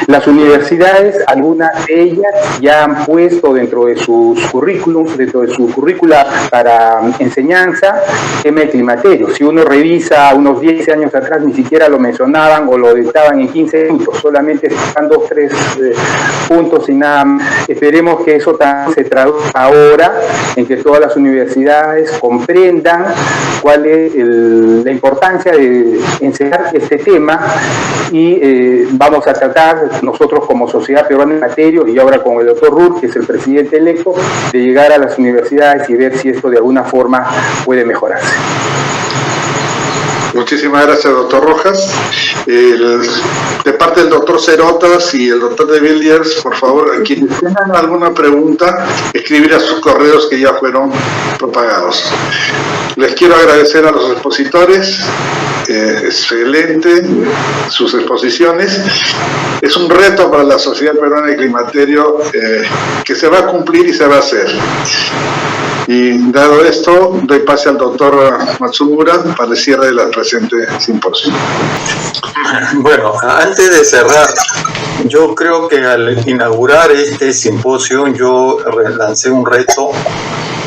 S3: Las universidades, algunas de ellas ya han puesto dentro de sus currículums, dentro de su currícula para enseñanza, el tema del climaterio. Si uno revisa unos 10 años atrás, ni siquiera lo mencionaban o lo dictaban en 15 minutos, solamente están 2 o 3 puntos y nada más. Esperemos que eso también se traduzca ahora en que todas las universidades comprendan cuál es la importancia de enseñar este tema y vamos a tratar nosotros como Sociedad Peruana de Climaterio y ahora con el doctor Ruhr, que es el presidente electo, de llegar a las universidades y ver si esto de alguna forma puede mejorarse.
S2: Muchísimas gracias, doctor Rojas. De parte del doctor Cerotas y el doctor de Villiers, por favor, quienes tengan alguna pregunta, escribir a sus correos que ya fueron propagados. Les quiero agradecer a los expositores, excelente sus exposiciones. Es un reto para la Sociedad Peruana de Climaterio que se va a cumplir y se va a hacer. Y dado esto, doy pase al doctor Matsumura para el cierre de la presente simposio.
S1: Bueno, antes de cerrar, yo creo que al inaugurar este simposio yo lancé un reto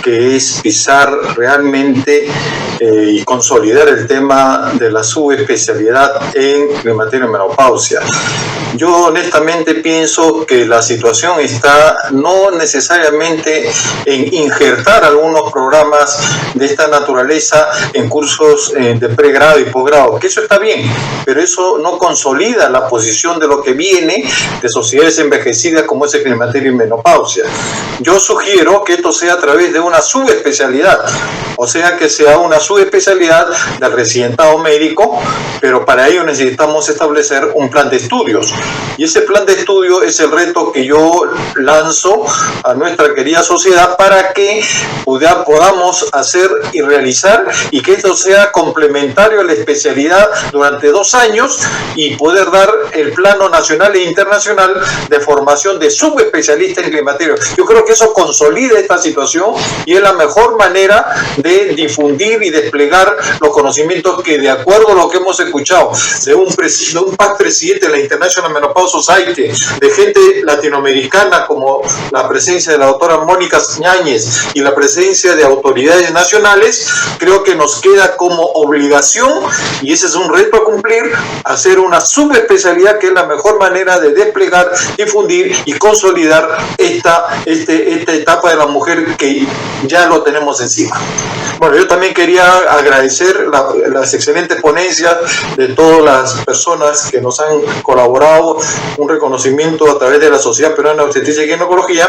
S1: que es pisar realmente y consolidar el tema de la subespecialidad en climaterio y menopausia. Yo honestamente pienso que la situación está no necesariamente en injertar algunos programas de esta naturaleza en cursos de pregrado y posgrado, que eso está bien, pero eso no consolida la posición de lo que viene de sociedades envejecidas como es el climaterio y menopausia. Yo sugiero que esto sea a través de una subespecialidad, o sea que sea una subespecialidad del residentado médico, pero para ello necesitamos establecer un plan de estudios. Y ese plan de estudio es el reto que yo lanzo a nuestra querida sociedad para que podamos hacer y realizar y que esto sea complementario a la especialidad durante 2 años y poder dar el plano nacional e internacional de formación de subespecialistas en climaterio. Yo creo que eso consolida esta situación y es la mejor manera de difundir y desplegar los conocimientos que, de acuerdo a lo que hemos escuchado de un past presidente de la International Menopause Society, de gente latinoamericana como la presencia de la doctora Mónica Ñáñez y la presencia de autoridades nacionales, creo que nos queda como obligación, y ese es un reto a cumplir, hacer una subespecialidad que es la mejor manera de desplegar, difundir y consolidar esta etapa de la mujer que ya lo tenemos encima. Bueno, yo también quería agradecer las excelentes ponencias de todas las personas que nos han colaborado, un reconocimiento a través de la Sociedad Peruana de Obstetricia y Ginecología,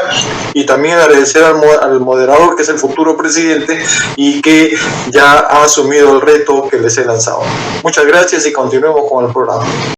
S1: y también agradecer al moderador, que es el futuro presidente y que ya ha asumido el reto que les he lanzado. Muchas gracias y continuemos con el programa.